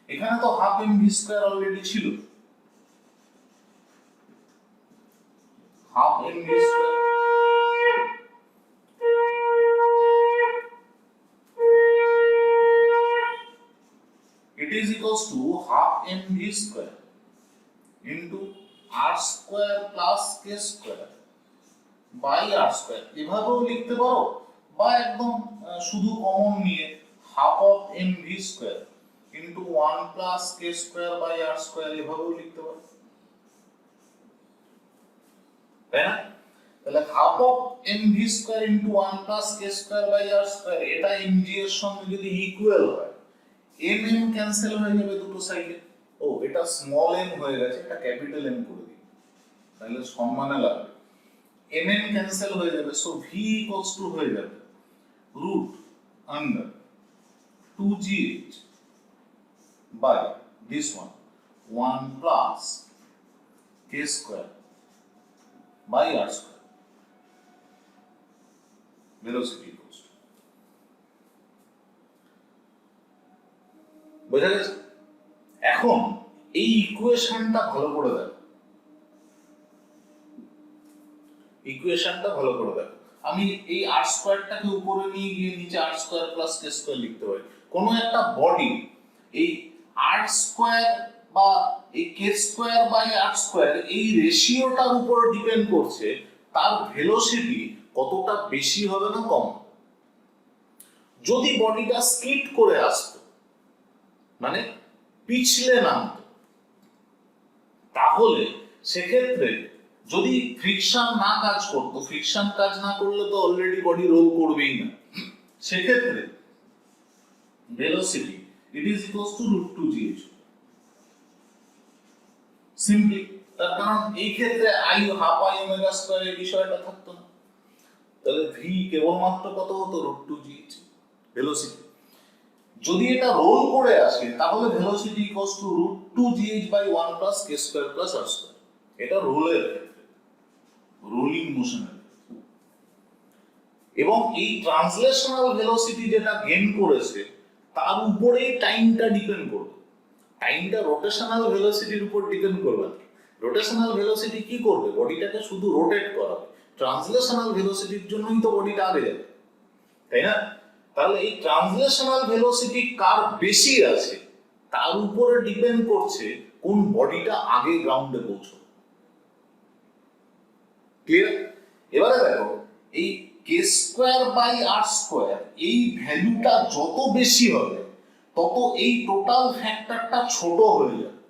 এখানে তো half mv square already ছিল, half mv square it is equals to half mv square into r square plus k square by r square। এভাবেও লিখতে পারো, বা একদম শুধু কমন নিয়ে half of mv square into 1 plus k square by r square এভাবেও লিখতে পারো, তাই না? তাহলে half of mv square into 1 plus k square by r square এটা mg এর সঙ্গে যদি ইকুয়াল হয়, mm ক্যান্সেল হয়ে যাবে দুটো সাইডে। ও এটা স্মল m হয়ে গেছে, এটা ক্যাপিটাল M করে দিই, তাহলে সম্মানে লাগবে। mm ক্যান্সেল হয়ে যাবে, সো v ইকুয়ালস টু হয়ে যাবে root under 2gh by this one 1 plus k square by r square. Velocity equals to বোঝা গেছে? এখন এই ইকুয়েশনটা ভালো করে দেখো, ইকুয়েশনটা ভালো করে দেখো। আমি এই আর স্কয়ারটাকে উপরে নিয়ে গিয়ে নিচে আর স্কয়ার প্লাস কে স্কয়ার লিখতে পারি। কোনো একটা বডি এই আর স্কয়ার বা এই কে স্কয়ার বাই আর স্কয়ার এই রেশিওটার উপর ডিপেন্ড করছে তার ভেলোসিটি কতটা বেশি হবে না কম। যদি বডিটা স্কিড করে আসতো, মানে পিছলে নামতো, তাহলে সেক্ষেত্রে যদি ফ্রিকশন না কাজ করতো, ফ্রিকশন কাজ না করলে তো অলরেডি বডি রোল করবেই না, সেক্ষেত্রে velocity it is equals two √2gh। Simply, তার কারণ এই ক্ষেত্রে I half I omega square এই বিষয়টা থাকতো না, তাহলে ভি কেবলমাত্র কত হতো √2gh ভেলোসিটি। যদি এটা রোল করে আসে তাহলে velocity equals to √2gh/1 plus K square plus R square. এটা রোলের ক্ষেত্রে, রোলিং মোশনের। এবং এই ট্রান্সলেশনাল ভেলোসিটি যেটা গেইন করেছে তার উপরেই টাইমটা ডিপেন্ড করবে। টাইমটা রোটেশনাল ভেলোসিটির উপর ডিপেন্ড করবে না। রোটেশনাল ভেলোসিটি কি করবে? বডিটাকে শুধু রোটেট করাবে। ট্রান্সলেশনাল ভেলোসিটির জন্যই তো বডিটা আগে যাবে, তাই না? তাহলে এই ট্রান্সলেশনাল ভেলোসিটি কার বেশি আছে তার উপরে ডিপেন্ড করছে কোন বডিটা আগে গ্রাউন্ডে পৌঁছবে। ক্লিয়ার? এবারে দেখো, এই কে স্কয়ার বাই আর স্কয়ার এই ভ্যালুটা যত বেশি হবে তত এই টোটাল ফ্যাক্টরটা ছোট হয়ে যাবে।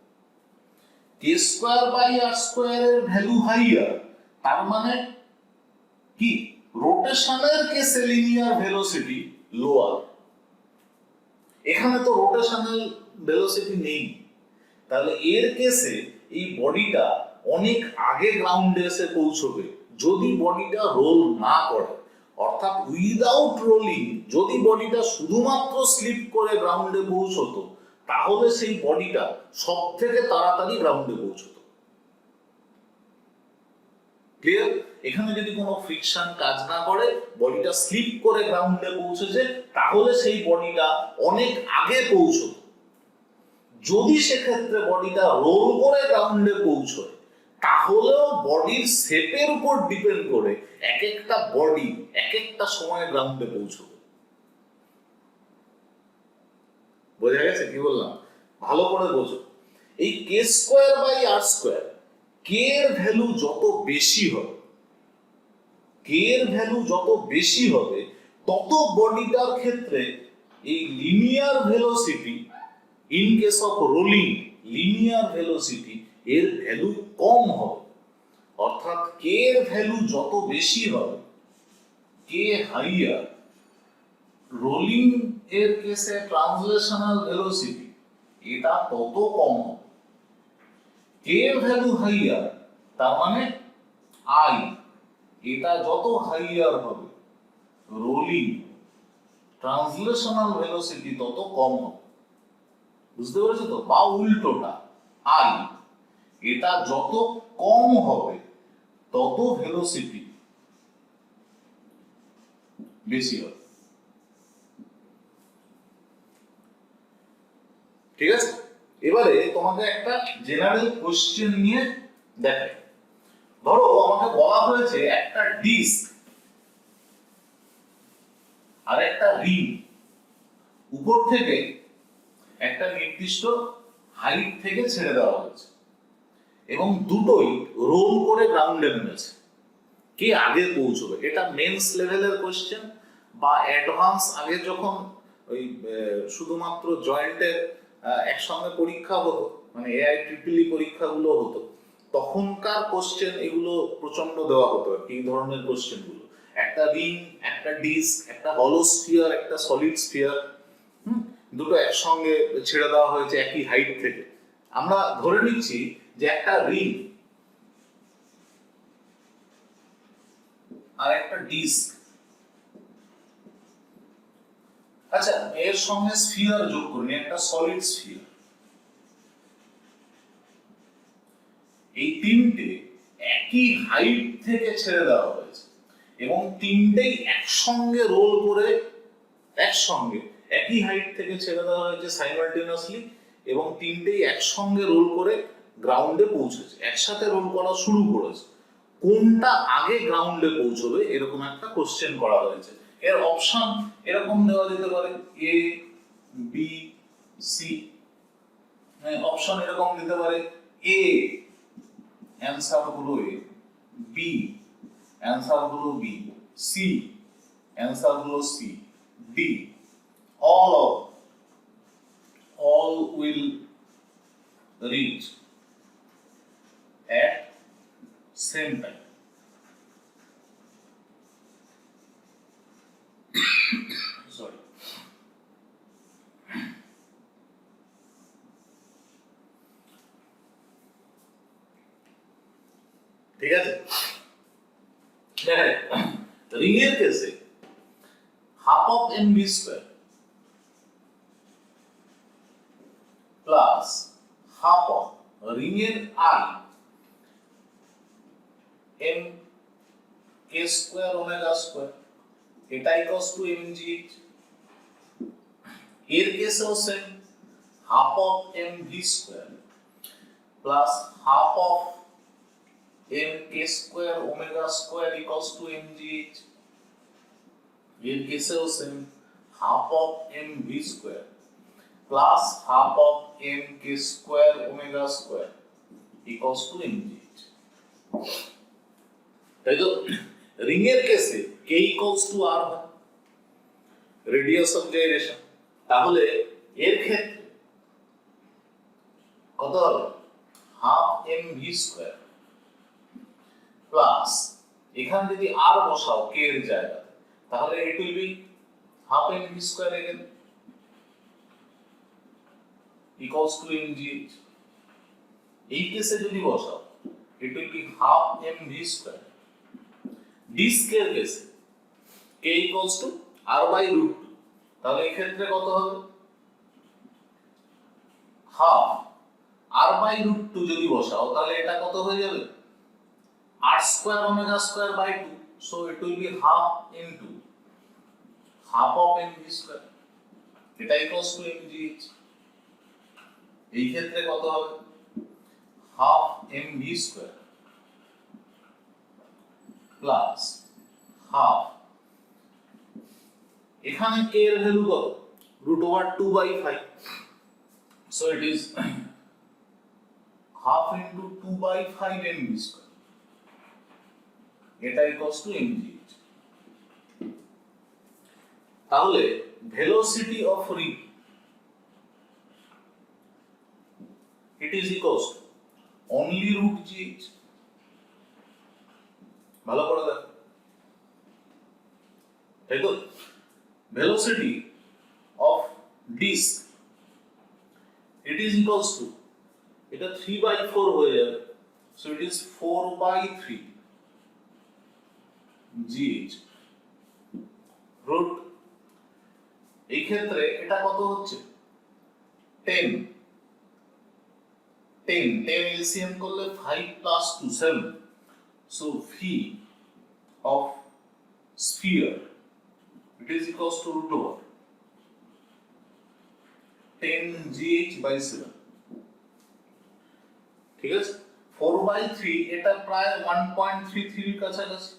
কে স্কয়ার বাই আর স্কয়ারের ভ্যালু হাইয়ার, তার মানে কি রোটেশনের কেসে লিনিয়ার ভেলোসিটি লোয়ার। এখানে তো রোটেশনাল ভেলোসিটি নেই, তাহলে এর কেসে এই বডিটা অনেক আগে গ্রাউন্ডে এসে পৌঁছবে যদি বডিটা রোল না করে। অর্থাৎ উইদাউট রোলিং যদি বডিটা শুধুমাত্র স্লিপ করে গ্রাউন্ডে পৌঁছতো তাহলে সেই বডিটা সব থেকে তাড়াতাড়ি গ্রাউন্ডে পৌঁছতো। ক্লিয়ার? এখানে যদি কোনো ফ্রিকশন কাজ না করে বডিটা স্লিপ করে গ্রাউন্ডে পৌঁছেছে তাহলে সেই বডিটা অনেক আগে পৌঁছতো। যদি সেক্ষেত্রে বডিটা রোল করে গ্রাউন্ডে পৌঁছয় তাহলেও বডির শেপের উপর ডিপেন্ড করে এক একটা বডি এক একটা সময় গ্রাউন্ডে পৌঁছবে। বোঝা গেছে কি বললাম? ভালো করে বোঝো। এই কে স্কয়ার বাই আর স্কয়ার, কে এর ভ্যালু যত বেশি হবে, কে এর ভ্যালু যত বেশি হবে তত বডিটার ক্ষেত্রে এই linear velocity, in case of rolling linear velocity এর ভ্যালু কম হবে। অর্থাৎ কে এর ভ্যালু যত বেশি হবে, কে হাইয়ার, রোলিং এর কেসে ট্রান্সলেশনাল ভেলোসিটি এটা তত কম হবে। কে এর ভ্যালু হাইয়ার তার মানে আই এটা যত হাইয়ার হবে রোলিং ট্রান্সলেশনাল ভেলোসিটি তত কম হবে। বুঝতে পেরেছো তো? বা উল্টোটা, আই এটা যত কম হবে তত ভেলোসিটি বেশি হবে। ঠিক আছে? এবারে তোমাকে একটা জেনারেল কোশ্চেন নিয়ে দেখাই। ধরো আমাকে বলা হয়েছে একটা ডিস্ক আর একটা রিং উপর থেকে একটা নির্দিষ্ট হাইট থেকে ছেড়ে দেওয়া হয়েছে এবং দুটোই রোল করে গ্রাউন্ডে নেমেছে। কে আগে পৌঁছবে? এটা মেন্স লেভেলের কোশ্চেন বা অ্যাডভান্স আগে যখন ওই শুধুমাত্র জয়েন্টের একসঙ্গে পরীক্ষা হতো, মানে AIEEE পরীক্ষাগুলো হতো, তখনকার কোশ্চেন এগুলো প্রচন্ড দেওয়া হতো। এই ধরনের কোশ্চেন গুলো, একটা রিং, একটা ডিস্ক, একটা হলো স্ফিয়ার, একটা সলিড স্ফিয়ার, দুটো একসঙ্গে ছেড়ে দেওয়া হয়েছে একই হাইট থেকে। আমরা ধরে নিচ্ছি যে একটা রিং আর একটা ডিস্ক, আচ্ছা এর সঙ্গে স্ফিয়ার যোগ করি, একটা সলিড স্ফিয়ার। এই তিনটে একই হাইট থেকে ছেড়ে দেওয়া হয়েছে এবং তিনটেই একসঙ্গে রোল করে একসঙ্গে একই হাইট থেকে ছেড়ে দেওয়া হয়েছে সাইমালটেনিয়াসলি এবং তিনটেই একসঙ্গে রোল করে গ্রাউন্ডে পৌঁছেছে, একসাথে রোল করা শুরু করেছে। কোনটা আগে গ্রাউন্ডে পৌঁছবে এরকম একটা কোশ্চেন করা হয়েছে। এর অপশন এরকম দেওয়া যেতে পারে এ বি সি, অপশন এরকম দিতে পারে এ অ্যান্সার হলো এ, বি অ্যান্সার হলো বি, সি অ্যান্সার হলো C, D all will reach at same time. Sorry. ঠিক আছে, রিং এর কেসে half of M B square plus half of ring এর I M K square omega square, এটা equals to M G H. এর কেসেও same, half of M V square plus half of M K square omega square equals to M G H. এর কেসেও same, half of M V square plus half of M K square omega square equals to M G H. তাই তো ring এর কেসে K equals to আর হয়, radius of gyration. তাহলে এর ক্ষেত্রে কত হবে, half M V square plus এখানে যদি আর বসাও কে এর জায়গা, তাহলে it will be half M V square again equals to M G H. এই কেসে যদি বসাও it will be half M V square. ডিস্কের কেসে K equals to R by root two, তাহলে এই ক্ষেত্রে কত হবে, half R by root two যদি বসাও তাহলে এটা কত হয়ে যাবে, R square omega square by two, so it will be half into half of M V square, এটা equals to M G H. এই ক্ষেত্রে কত হবে, half M V square plus half, এখানে কে এর ভ্যালু কত, root over 2/5, so it is half into 2/5 M V square, এটা equals to M G H. তাহলে velocity of ring it is equals to only root gh, ভালো করে দেখো, তাই তো velocity of disk it is equals to, এটা 3/4 হয়ে যাবে, so it is 4/3 gh root, এই ক্ষেত্রে এটা কত হচ্ছে 10 LCM করলে 5 plus 2 7, so V of sphere it is equals to root over 10 gh by 7, ঠিক আছে। 4/3 এটা প্রায় 1.33 এর কাছাকাছি,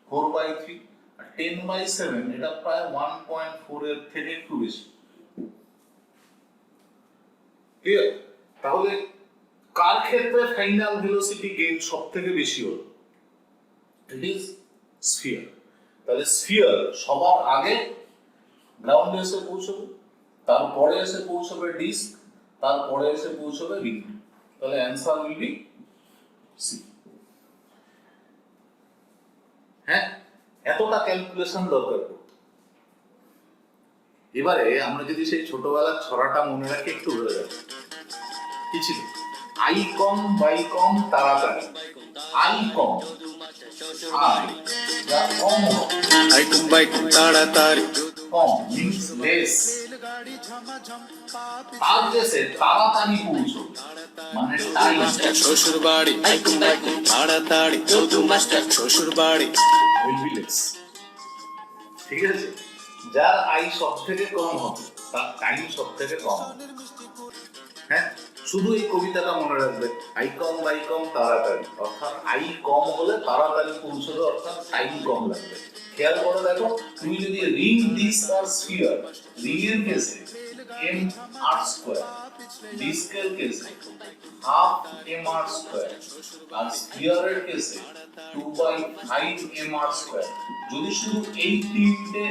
4/3 আর 10/7 এটা প্রায় 1.4 এর থেকে একটু বেশি, ক্লিয়ার। তাহলে কার ক্ষেত্রে ফাইনাল ভেলোসিটি গেইন সবথেকে বেশি হলো, ইট ইজ স্ফিয়ার। তাহলে স্ফিয়ার সবার আগে গ্রাউন্ডে এসে পৌঁছবে, তারপরে এসে পৌঁছবে ডিস্ক, তারপরে এসে পৌঁছবে রিং, তাহলে অ্যানসার উইল বি সি। হ্যাঁ, এতটা ক্যালকুলেশন দরকার। এবারে আমরা যদি সেই ছোটবেলার ছড়াটা মনে রাখি একটু হয়ে যাবে, কি ছিল, আই কম বাই কম তাড়াতাড়ি, আই কম আই যা কম আই কুম বাই কুম তাড়াতাড়ি, কম মিন্স লেস, রেলগাড়ি ঝমাঝম পা তার দেশে তাড়াতাড়ি পৌঁছো মানে টাইম, শ্বশুর বাড়ি, আই কুম বাই কুম তাড়াতাড়ি যদু মাস্টার শ্বশুর বাড়ি, উইল বি লেস, ঠিক আছে। যার আই সব থেকে কম হবে তার টাইম সব থেকে কম হবে। হ্যাঁ, শুধু এই কবিতাটা মনে রাখবে, আই কম বাই কম তাড়াতাড়ি, অর্থাৎ আই কম হলে তাড়াতাড়ি পৌঁছবে, অর্থাৎ টাইম কম লাগবে। খেয়াল করে দেখো, তুমি যদি রিং দিস আর স্ফিয়ার, রিং এর কেসে এম আর স্কয়ার, ডিস্কের কেসে হাফ এম আর স্কয়ার, আর স্ফিয়ারের কেসে 2/5 এম আর স্কয়ার। যদি শুধু এই তিনটে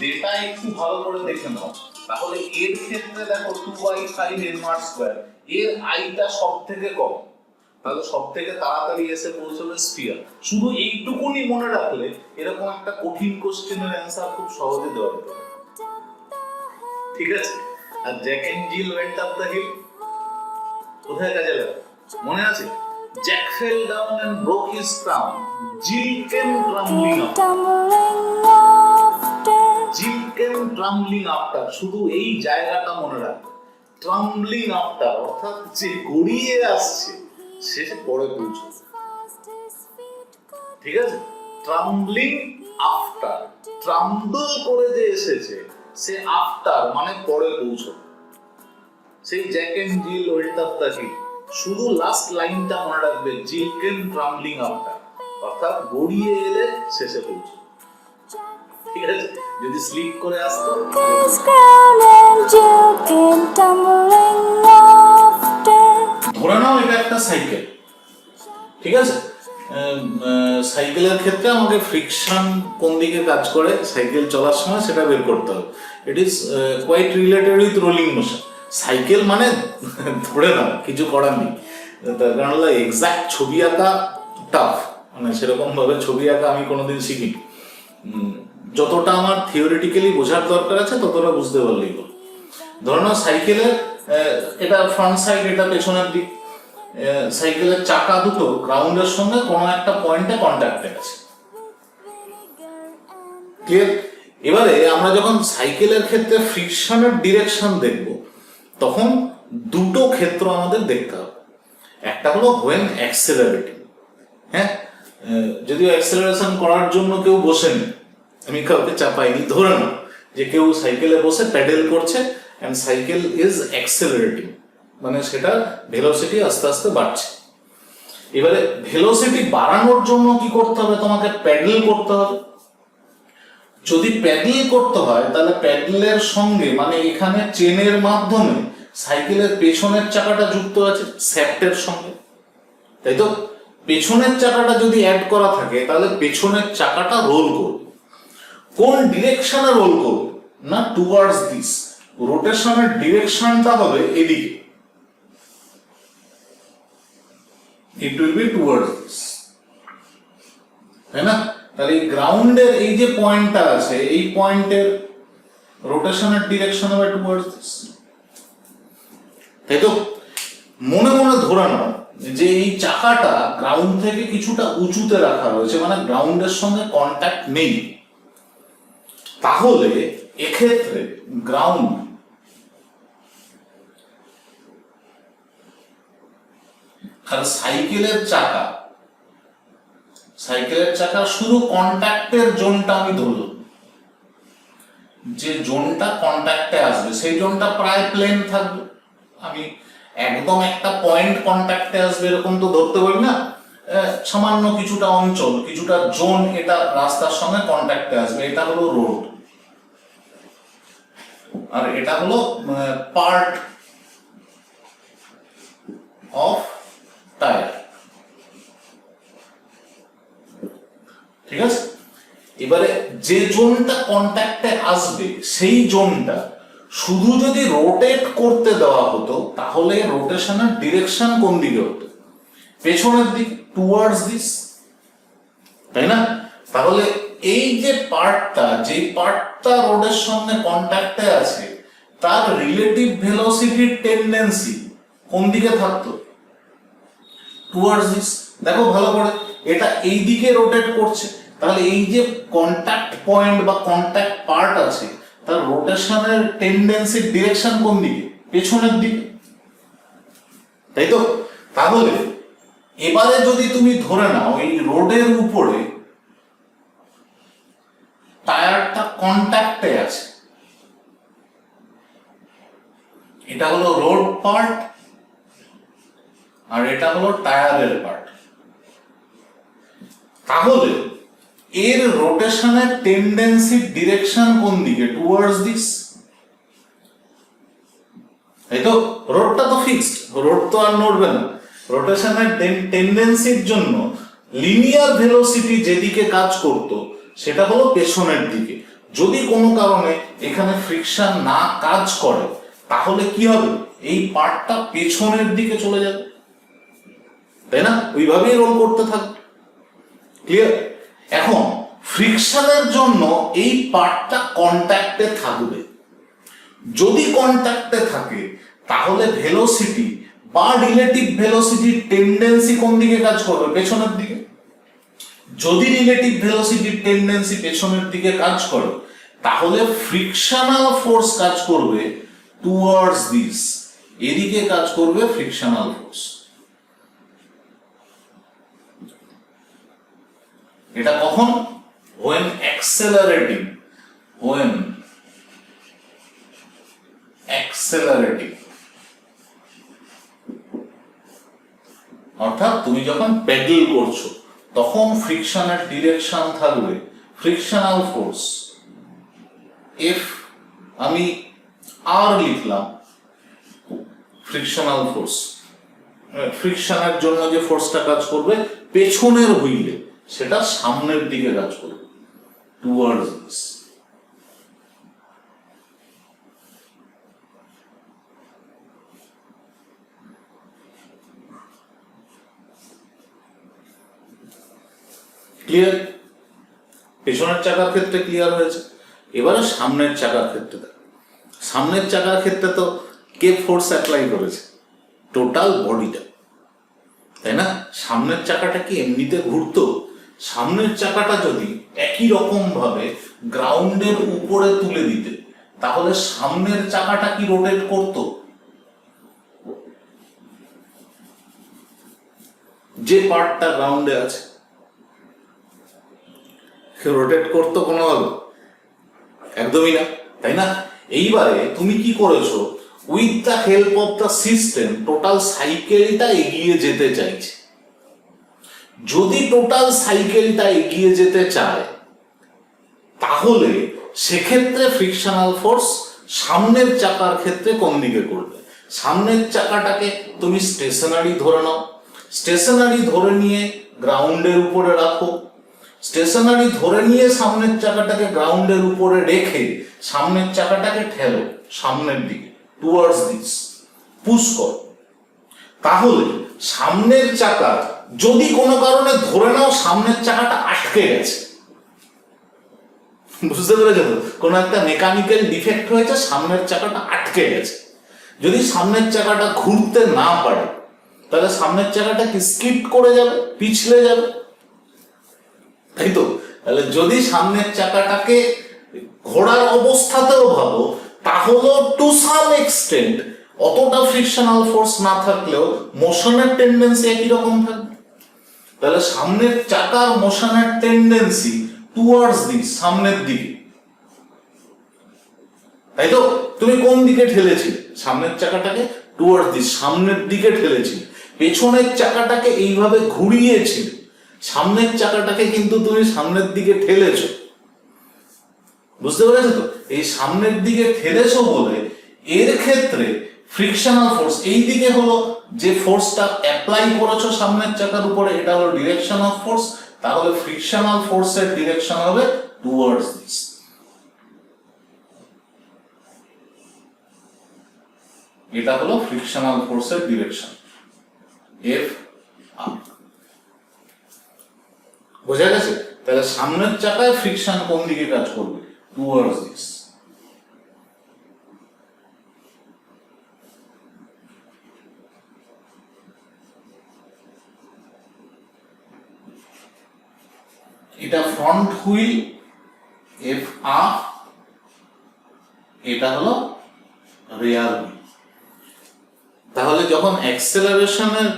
ডেটা একটু ভালো করে দেখে নাও, তাহলে এর ক্ষেত্রে দেখো 2/5 এম আর স্কয়ার, এর আইটা সব থেকে কম, তাহলে সব থেকে তাড়াতাড়ি এসে পৌঁছবে স্ফিয়ার। শুধু এইটুকুনি মনে রাখলে এরকম একটা কঠিন কোশ্চেনের অ্যান্সার খুব সহজে দেওয়া যেত। ঠিক আছে? আর Jack and Jill went up the hill কোথায় কাজে লাগে মনে আছে? Jack fell down and broke his crown, Jill came tumbling up, Jill came tumbling after. শুধু এই জায়গাটা মনে রাখবে, ট্রাম্বলিং আফটার, অর্থাৎ যে গড়িয়ে আসছে সে পরে পৌঁছবে। ঠিক আছে? ট্রাম্বলিং আফটার, ট্রাম্বল করে যে এসেছে সে আফটার মানে পরে পৌঁছবে। সেই Jack and Jill went up the hill, শুধু লাস্ট লাইনটা মনে রাখবে, জিল কেম ট্রাম্বলিং আফটার, অর্থাৎ গড়িয়ে এলে শেষে পৌঁছবে। ঠিক আছে? যদি স্লিপ করে আসতো, ধরে নাও এটা একটা সাইকেল। ঠিক আছে? সাইকেলের ক্ষেত্রে আমাকে ফ্রিকশন কোন দিকে কাজ করে সাইকেল চলার সময় সেটা বের করতে হবে। It is quite related with rolling motion. Cycle মানে ধরে নাও কিছু করার নেই, তার কারণ হলো এক্সাক্ট ছবি আঁকা টাফ, মানে সেরকম ভাবে ছবি আঁকা আমি কোনোদিন শিখিনি। যতটা আমার থিওরিটিক্যালি বোঝার দরকার আছে ততটা বুঝতে পারলেই হলো। ধরে নাও সাইকেলের এটা ফ্রন্ট সাইড, এটা পেছনের দিক, সাইকেলের চাকা দুটো গ্রাউন্ডের সঙ্গে কোনো একটা পয়েন্টে কন্ট্যাক্টে আছে। ক্লিয়ার? এবারে আমরা যখন সাইকেলের ক্ষেত্রে ফ্রিকশনের ডিরেকশন দেখব তখন দুটো ক্ষেত্র আমাদের দেখতে হবে। একটা হলো হোয়েন অ্যাক্সেলারেটিং, হ্যাঁ, যদিও অ্যাক্সেলারেশন করার জন্য কেউ বসেনি, আমি কাউকে চাপাইনি, ধরে নাও যে কেউ সাইকেলে বসে প্যাডেল করছে অ্যান্ড সাইকেল ইজ অ্যাক্সেলারেটিং, মানে সেটা ভেলোসিটি আস্তে আস্তে বাড়ছে। এবারে ভেলোসিটি বাড়ানোর জন্য কি করতে হবে? তোমাকে প্যাডেল করতে হবে। যদি প্যাডেল করতে হয় তাহলে প্যাডেলের সঙ্গে মানে এখানে চেনের মাধ্যমে সাইকেলের পেছনের চাকাটা যুক্ত আছে শ্যাফটের সঙ্গে, তাই তো? পেছনের চাকাটা যদি অ্যাড করা থাকে তাহলে পেছনের চাকাটা রোল করবে। কোন ডিরেকশনে রোল করবে? না টুয়ার্ডস দিস, রোটেশনের ডিরেকশনটা হবে এদিকে, it will be towards this, তাই না? তাহলে এই গ্রাউন্ডের এই যে পয়েন্টটা আছে এই পয়েন্টের রোটেশনের ডিরেকশন হবে টুয়ার্ডস দিস, তাই তো? মনে মনে ধরে নাও যে এই চাকাটা গ্রাউন্ড থেকে কিছুটা উঁচুতে রাখা হয়েছে, মানে গ্রাউন্ডের সঙ্গে কন্ট্যাক্ট নেই। তাহলে এক্ষেত্রে গ্রাউন্ড আর সাইকেলের চাকা শুধু কন্ট্যাক্টের জোনটা আমি ধরলাম, যে জোনটা কন্ট্যাক্টে আসবে সেই জোনটা প্রায় প্লেন থাকবে। আমি একদম একটা পয়েন্ট কন্ট্যাক্টে আসবে এরকম তো ধরতে পারি না, সামান্য কিছুটা অঞ্চল, কিছুটা জোন এটা রাস্তার সঙ্গে কন্ট্যাক্টে আসবে। এটা হলো রোড আর এটা হলো পার্ট অফ টায়ার। ঠিক আছে? এবারে যে জোনটা কন্ট্যাক্টে আসবে সেই জোনটা শুধু যদি রোটেট করতে দেওয়া হতো তাহলে রোটেশনের ডিরেকশন কোন দিকে হতো? পেছনের দিক, টুয়ার্ডস দিস, তাই না? তাহলে এই যে পার্টটা রোডের সঙ্গে কন্ট্যাক্টে আছে তার রিলেটিভ ভেলোসিটির টেন্ডেন্সি কোন দিকে থাকতো? Towards this. দেখো ভালো করে, এটা এই দিকে রোটেট করছে, তাহলে এই যে কন্ট্যাক্ট পয়েন্ট বা কন্ট্যাক্ট পার্ট আছে তার রোটেশনের টেন্ডেন্সির ডিরেকশন কোন দিকে? পেছনের দিকে, তাই তো? তাহলে এবারে যদি তুমি ধরে নাও এই রোডের উপরে টায়ারটা কন্ট্যাক্টে আছে, এটা হলো রোড পার্ট আর এটা হলো টায়ারের পার্ট। তাহলে এর রোটেশনের টেন্ডেন্সি ডিরেকশন কোন দিকে? Towards this. এই তো রোডটা তো ফিক্সড, রোড তো আর নড়বে না। রোটেশনের টেন্ডেন্সির জন্য লিনিয়ার ভেলোসিটি যেদিকে কাজ করত সেটা হলো পেছনের দিকে। যদি কোনো কারণে এখানে ফ্রিকশন না কাজ করে তাহলে কি হবে? এই পার্টটা পেছনের দিকে চলে যাবে, তাই না? ওইভাবেই রোল করতে থাকবে। ক্লিয়ার? এখন ফ্রিকশনের জন্য এই পার্টটা কন্ট্যাক্টে থাকবে। যদি কন্ট্যাক্টে থাকে তাহলে ভেলোসিটি বা রিলেটিভ ভেলোসিটির টেন্ডেন্সি কোন দিকে কাজ করবে? পেছনের দিকে। যদি রিলেটিভ ভেলোসিটির টেন্ডেন্সি পেছনের দিকে কাজ করে তাহলে ফ্রিকশনাল ফোর্স কাজ করবে টুয়ার্ডস দিস, এদিকে কাজ করবে ফ্রিকশনাল ফোর্স। এটা কখন? when accelerating, অর্থাৎ তুমি যখন প্যাডেল করছো তখন ফ্রিকশনের ডিরেকশন থাকবে ফ্রিকশনাল ফোর্স এফ, আমি আর লিখলাম ফ্রিকশনাল ফোর্স। ফ্রিকশনের জন্য যে ফোর্সটা কাজ করবে পেছনের হুইলে সেটা সামনের দিকে কাজ করবে টুয়ার্ডস দিস। ক্লিয়ার? পেছনের চাকার ক্ষেত্রে ক্লিয়ার হয়েছে। এবারে সামনের চাকার ক্ষেত্রে দেখো। সামনের চাকার ক্ষেত্রে তো কে ফোর্স অ্যাপ্লাই করেছে? টোটাল বডিটা, তাই না? সামনের চাকাটা কি এমনিতে ঘুরতো? সামনের চাকাটা যদি একই রকম ভাবে গ্রাউন্ডের উপরে তুলে দিতে তাহলে সামনের চাকাটা কি রোটেট করতো? যে পার্টটা গ্রাউন্ডে আছে রোটেট করতো কোনোভাবে? একদমই না, তাই না? এইবারে তুমি কি করেছো? With the help of the system total সাইকেলটা এগিয়ে যেতে চাইছে। যদি টোটাল সাইকেলটা এগিয়ে যেতে চায় তাহলে সেক্ষেত্রে ফ্রিকশনাল ফোর্স সামনের চাকার ক্ষেত্রে কোন দিকে করবে? সামনের চাকাটাকে তুমি স্টেশনারি ধরে নাও, স্টেশনারি ধরে নিয়ে গ্রাউন্ডের উপরে রাখো, স্টেশনারি ধরে নিয়ে সামনের চাকাটাকে গ্রাউন্ডের উপরে রেখে সামনের চাকাটাকে ঠেলো সামনের দিকে টুয়ার্ডস দিস, পুশ কর। তাহলে সামনের চাকা যদি কোনো কারণে ধরে নাও সামনের চাকাটা আটকে গেছে, বুঝতে পেরেছো তো? কোনো একটা মেকানিক্যাল ডিফেক্ট হয়েছে, সামনের চাকাটা আটকে গেছে। যদি সামনের চাকাটা ঘুরতে না পারে তাহলে সামনের চাকাটা কি স্কিড করে যাবে, পিছলে যাবে, তাই তো? তাহলে যদি সামনের চাকাটাকে ঘোরার অবস্থাতেও ভাবো তাহলে টু সাম এক্সটেন্ট অতটা ফ্রিকশনাল ফোর্স না থাকলেও মোশনের টেন্ডেন্সি একই রকম থাকবে। তাহলে সামনের চাকার মোশনের টেন্ডেন্সি টুয়ার্ডস দিস, সামনের দিকে, তাই তো? তুমি কোন দিকে ঠেলেছিলে? সামনের চাকাটাকে টুয়ার্ডস দিস, সামনের দিকে ঠেলেছিলে। পেছনের চাকাটাকে এইভাবে ঘুরিয়েছিলে, সামনের চাকাটাকে কিন্তু তুমি সামনের দিকে ঠেলেছো। বুঝতে পেরেছো তো? এই সামনের দিকে ঠেলেছো বলে এর ক্ষেত্রে ফ্রিকশনাল ফোর্স এই দিকে হলো যে ফোর্সটা অ্যাপ্লাই করেছো সামনের চাকার উপরে, এটা হলো ডিরেকশন অফ ফোর্স। তাহলে ফ্রিকশনাল ফোর্সের ডিরেকশন হবে টুয়ার্ডস দিস। এটা হলো ফ্রিকশনাল ফোর্সের ডিরেকশন এফ আর। বোঝা গেছে? তাহলে সামনের চাকায় ফ্রিকশন কোন দিকে কাজ করবে? Towards this. এটা ফ্রন্ট হুইল এফ আর, এটা হলো রিয়ার হুইল। তাহলে যখন অ্যাক্সেলারেশনের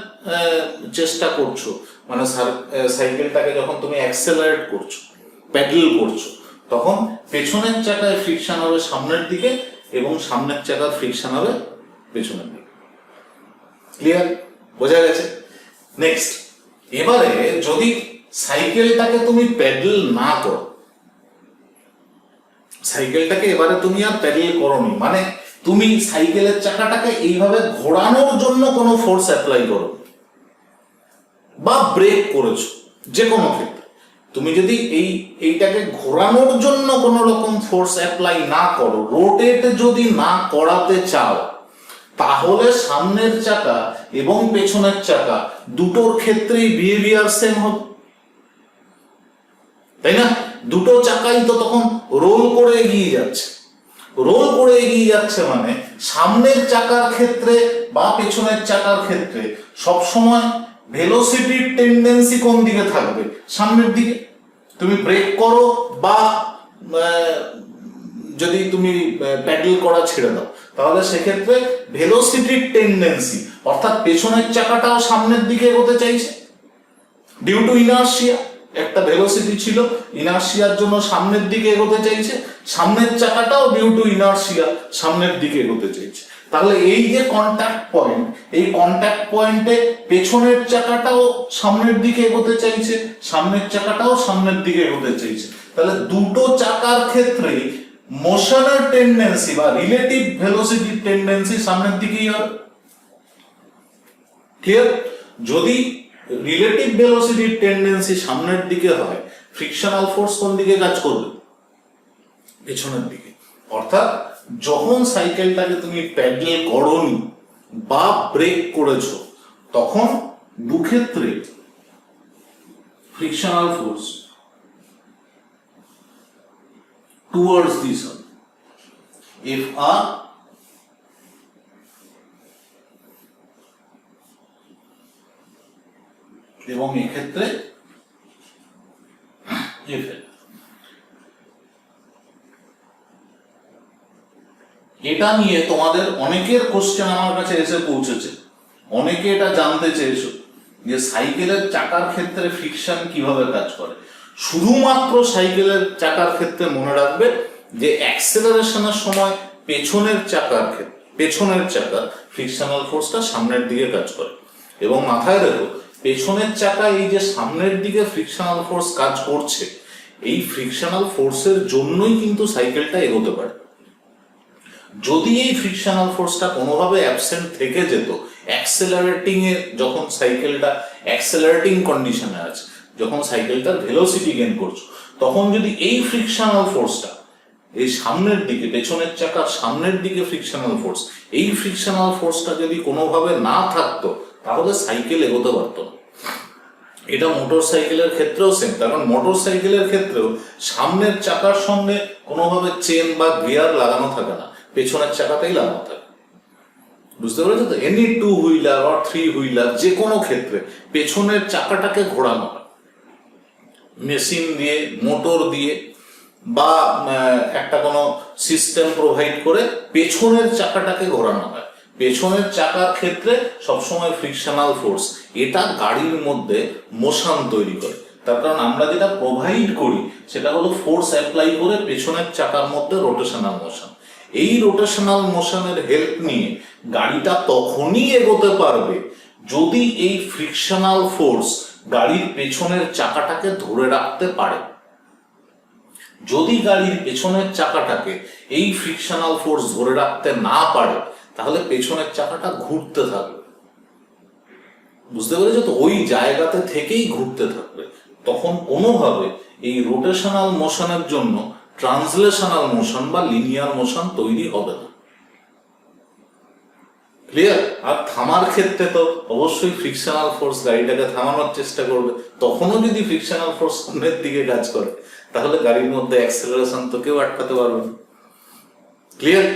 চেষ্টা করছো, মানে সাইকেলটাকে যখন তুমি অ্যাক্সেলারেট করছো, প্যাডেল করছো, তখন পেছনের চাকায় ফ্রিকশন হবে সামনের দিকে এবং সামনের চাকার ফ্রিকশন হবে পেছনের দিকে। ক্লিয়ার? বোঝা গেছে? নেক্সট, এবারে যদি সাইকেলটাকে তুমি প্যাডেল না করো, সাইকেলটাকে এবারে তুমি আর প্যাডেল করোনি, মানে তুমি সাইকেলের চাকাটাকে এইভাবে ঘোরানোর জন্য কোনো ফোর্স অ্যাপ্লাই করো বা ব্রেক করেছো, যে কোনো ক্ষেত্রে তুমি যদি এইটাকে ঘোরানোর জন্য কোনো রকম ফোর্স অ্যাপ্লাই না করো, রোটেট যদি না করাতে চাও, তাহলে সামনের চাকা এবং পেছনের চাকা দুটোর ক্ষেত্রেই বিহেভিয়ার সেম হবে, তাই না? দুটো চাকাই তো তখন রোল করে এগিয়ে যাচ্ছে। রোল করে এগিয়ে যাচ্ছে মানে সামনের চাকার ক্ষেত্রে বা পেছনের চাকার ক্ষেত্রে সবসময় ভেলোসিটির টেন্ডেন্সি কোন দিকে থাকবে? সামনের দিকে। তুমি ব্রেক করো বা যদি তুমি প্যাডেল করা ছেড়ে দাও, তাহলে সেক্ষেত্রে ভেলোসিটির টেন্ডেন্সি অর্থাৎ পেছনের চাকাটাও সামনের দিকে এগোতে চাইছে ডিউ টু ইনার্শিয়া। একটা ভেলোসিটি ছিল, ইনার্শিয়ার জন্য সামনের দিকে এগোতে চাইছে, সামনের চাকাটাও ডিউ টু ইনার্শিয়া সামনের দিকে এগোতে চাইছে। তাহলে এই যে কন্ট্যাক্ট পয়েন্ট, এই কন্ট্যাক্ট পয়েন্টে পেছনের চাকাটাও সামনের দিকে এগোতে চাইছে, সামনের চাকাটাও সামনের দিকে এগোতে চাইছে। তাহলে দুটো চাকার ক্ষেত্রেই মোশনের টেন্ডেন্সি বা রিলেটিভ ভেলোসিটির টেন্ডেন্সি সামনের দিকেই হবে। ক্লিয়ার? যদি রিলেটিভ ভেলোসিটির টেন্ডেন্সি সামনের দিকে হয়, ফ্রিকশনাল ফোর্স কোন দিকে কাজ করবে? পেছনের দিকে। অর্থাৎ যখন সাইকেলটাকে তুমি প্যাডেল করোনি বা ব্রেক করেছো, তখন দুক্ষেত্রে ফ্রিকশনাল ফোর্স টুয়ার্ডস দিস হবে, Fr এবং এক্ষেত্রে Fl। এটা নিয়ে তোমাদের অনেকের কোশ্চেন আমার কাছে এসে পৌঁছেছে, অনেকে এটা জানতে চেয়েছো যে সাইকেলের চাকার ক্ষেত্রে ফ্রিকশন কিভাবে কাজ করে। শুধুমাত্র সাইকেলের চাকার ক্ষেত্রে মনে রাখবে যে অ্যাক্সেলারেশনের সময় পেছনের চাকার ফ্রিকশনাল ফোর্সটা সামনের দিকে কাজ করে। এবং মাথায় রেখো, পেছনের চাকা এই যে সামনের দিকে ফ্রিকশনাল ফোর্স কাজ করছে, এই ফ্রিকশনাল ফোর্সের জন্যই কিন্তু সাইকেলটা এগোতে পারে। যদি এই ফ্রিকশনাল ফোর্সটা কোনোভাবে অ্যাবসেন্ট থেকে যেত, অ্যাক্সেলারেটিং এ যখন সাইকেলটা অ্যাক্সেলারেটিং কন্ডিশনে আছে, যখন সাইকেলটার ভেলোসিটি গেইন করছো, তখন যদি এই ফ্রিকশনাল ফোর্সটা এই সামনের দিকে, পেছনের চাকার সামনের দিকে ফ্রিকশনাল ফোর্স, এই ফ্রিকশনাল ফোর্সটা যদি কোনোভাবে না থাকতো, তাহলে সাইকেল এগোতে পারতো না। এটা মোটর সাইকেলের ক্ষেত্রেও সেম, কারণ মোটর সাইকেলের ক্ষেত্রেও সামনের চাকার সঙ্গে কোনোভাবে চেন বা গিয়ার লাগানো থাকে না, পেছনের চাকাতেই লাগানো থাকে। বুঝতে পেরেছো তো? এনি টু হুইলার বা থ্রি হুইলার যে কোনো ক্ষেত্রে পেছনের চাকাটাকে ঘোরানো হয় মেশিন দিয়ে, মোটর দিয়ে বা একটা কোনো সিস্টেম প্রোভাইড করে পেছনের চাকাটাকে ঘোরানো হয়। পেছনের চাকার ক্ষেত্রে সবসময় ফ্রিকশনাল ফোর্স, এটা গাড়ির মধ্যে মোশন তৈরি করে। তার কারণ আমরা যেটা প্রোভাইড করি সেটা হলো ফোর্স অ্যাপ্লাই করে পেছনের চাকার মধ্যে রোটেশনাল মোশন। এই রোটেশনাল মোশনের হেল্প নিয়ে গাড়িটা তখনই এগোতে পারবে যদি এই ফ্রিকশনাল ফোর্স গাড়ির পেছনের চাকাটাকে ধরে রাখতে পারে। যদি গাড়ির পেছনের চাকাটাকে এই ফ্রিকশনাল ফোর্স ধরে রাখতে না পারে, তাহলে পেছনের চাকাটা ঘুরতে থাকবে। বুঝতে পেরেছো তো? ওই জায়গাতে থেকেই ঘুরতে থাকবে। তখন কোনোভাবে এই রোটেশনাল মোশনের জন্য ট্রান্সলেশনাল মোশন বা লিনিয়ার মোশন তৈরি হবে না। ক্লিয়ার? আর থামার ক্ষেত্রে তো অবশ্যই ফ্রিকশনাল ফোর্স গাড়িটাকে থামানোর চেষ্টা করবে। তখনও যদি ফ্রিকশনাল ফোর্স সামনের দিকে কাজ করে, তাহলে গাড়ির মধ্যে অ্যাক্সেলারেশন তো কেউ আটকাতে পারবে না। ক্লিয়ার?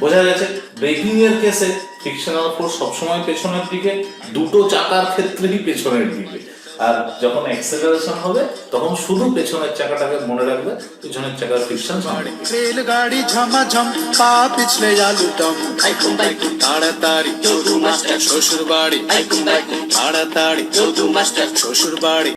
বোঝা গেছে? ব্রেকিং এর কেসে ফ্রিকশনাল ফোর্স সবসময় পেছনের দিকে, দুটো চাকার ক্ষেত্রেই পেছনের দিকে। আর যখন অ্যাক্সেলারেশন হবে তখন শুধু পেছনের চাকাটাকে মনে রাখবে, পেছনের চাকার ফ্রিকশন সামনে। রেলগাড়ি ঝমাঝম, পা পিছলে আলুদম, বাইকুম বাইকুম তাড়াতাড়ি যদু মাস্টার শ্বশুর বাড়ি, বাইকুম বাইকুম তাড়াতাড়ি যদু মাস্টার শ্বশুর বাড়ি।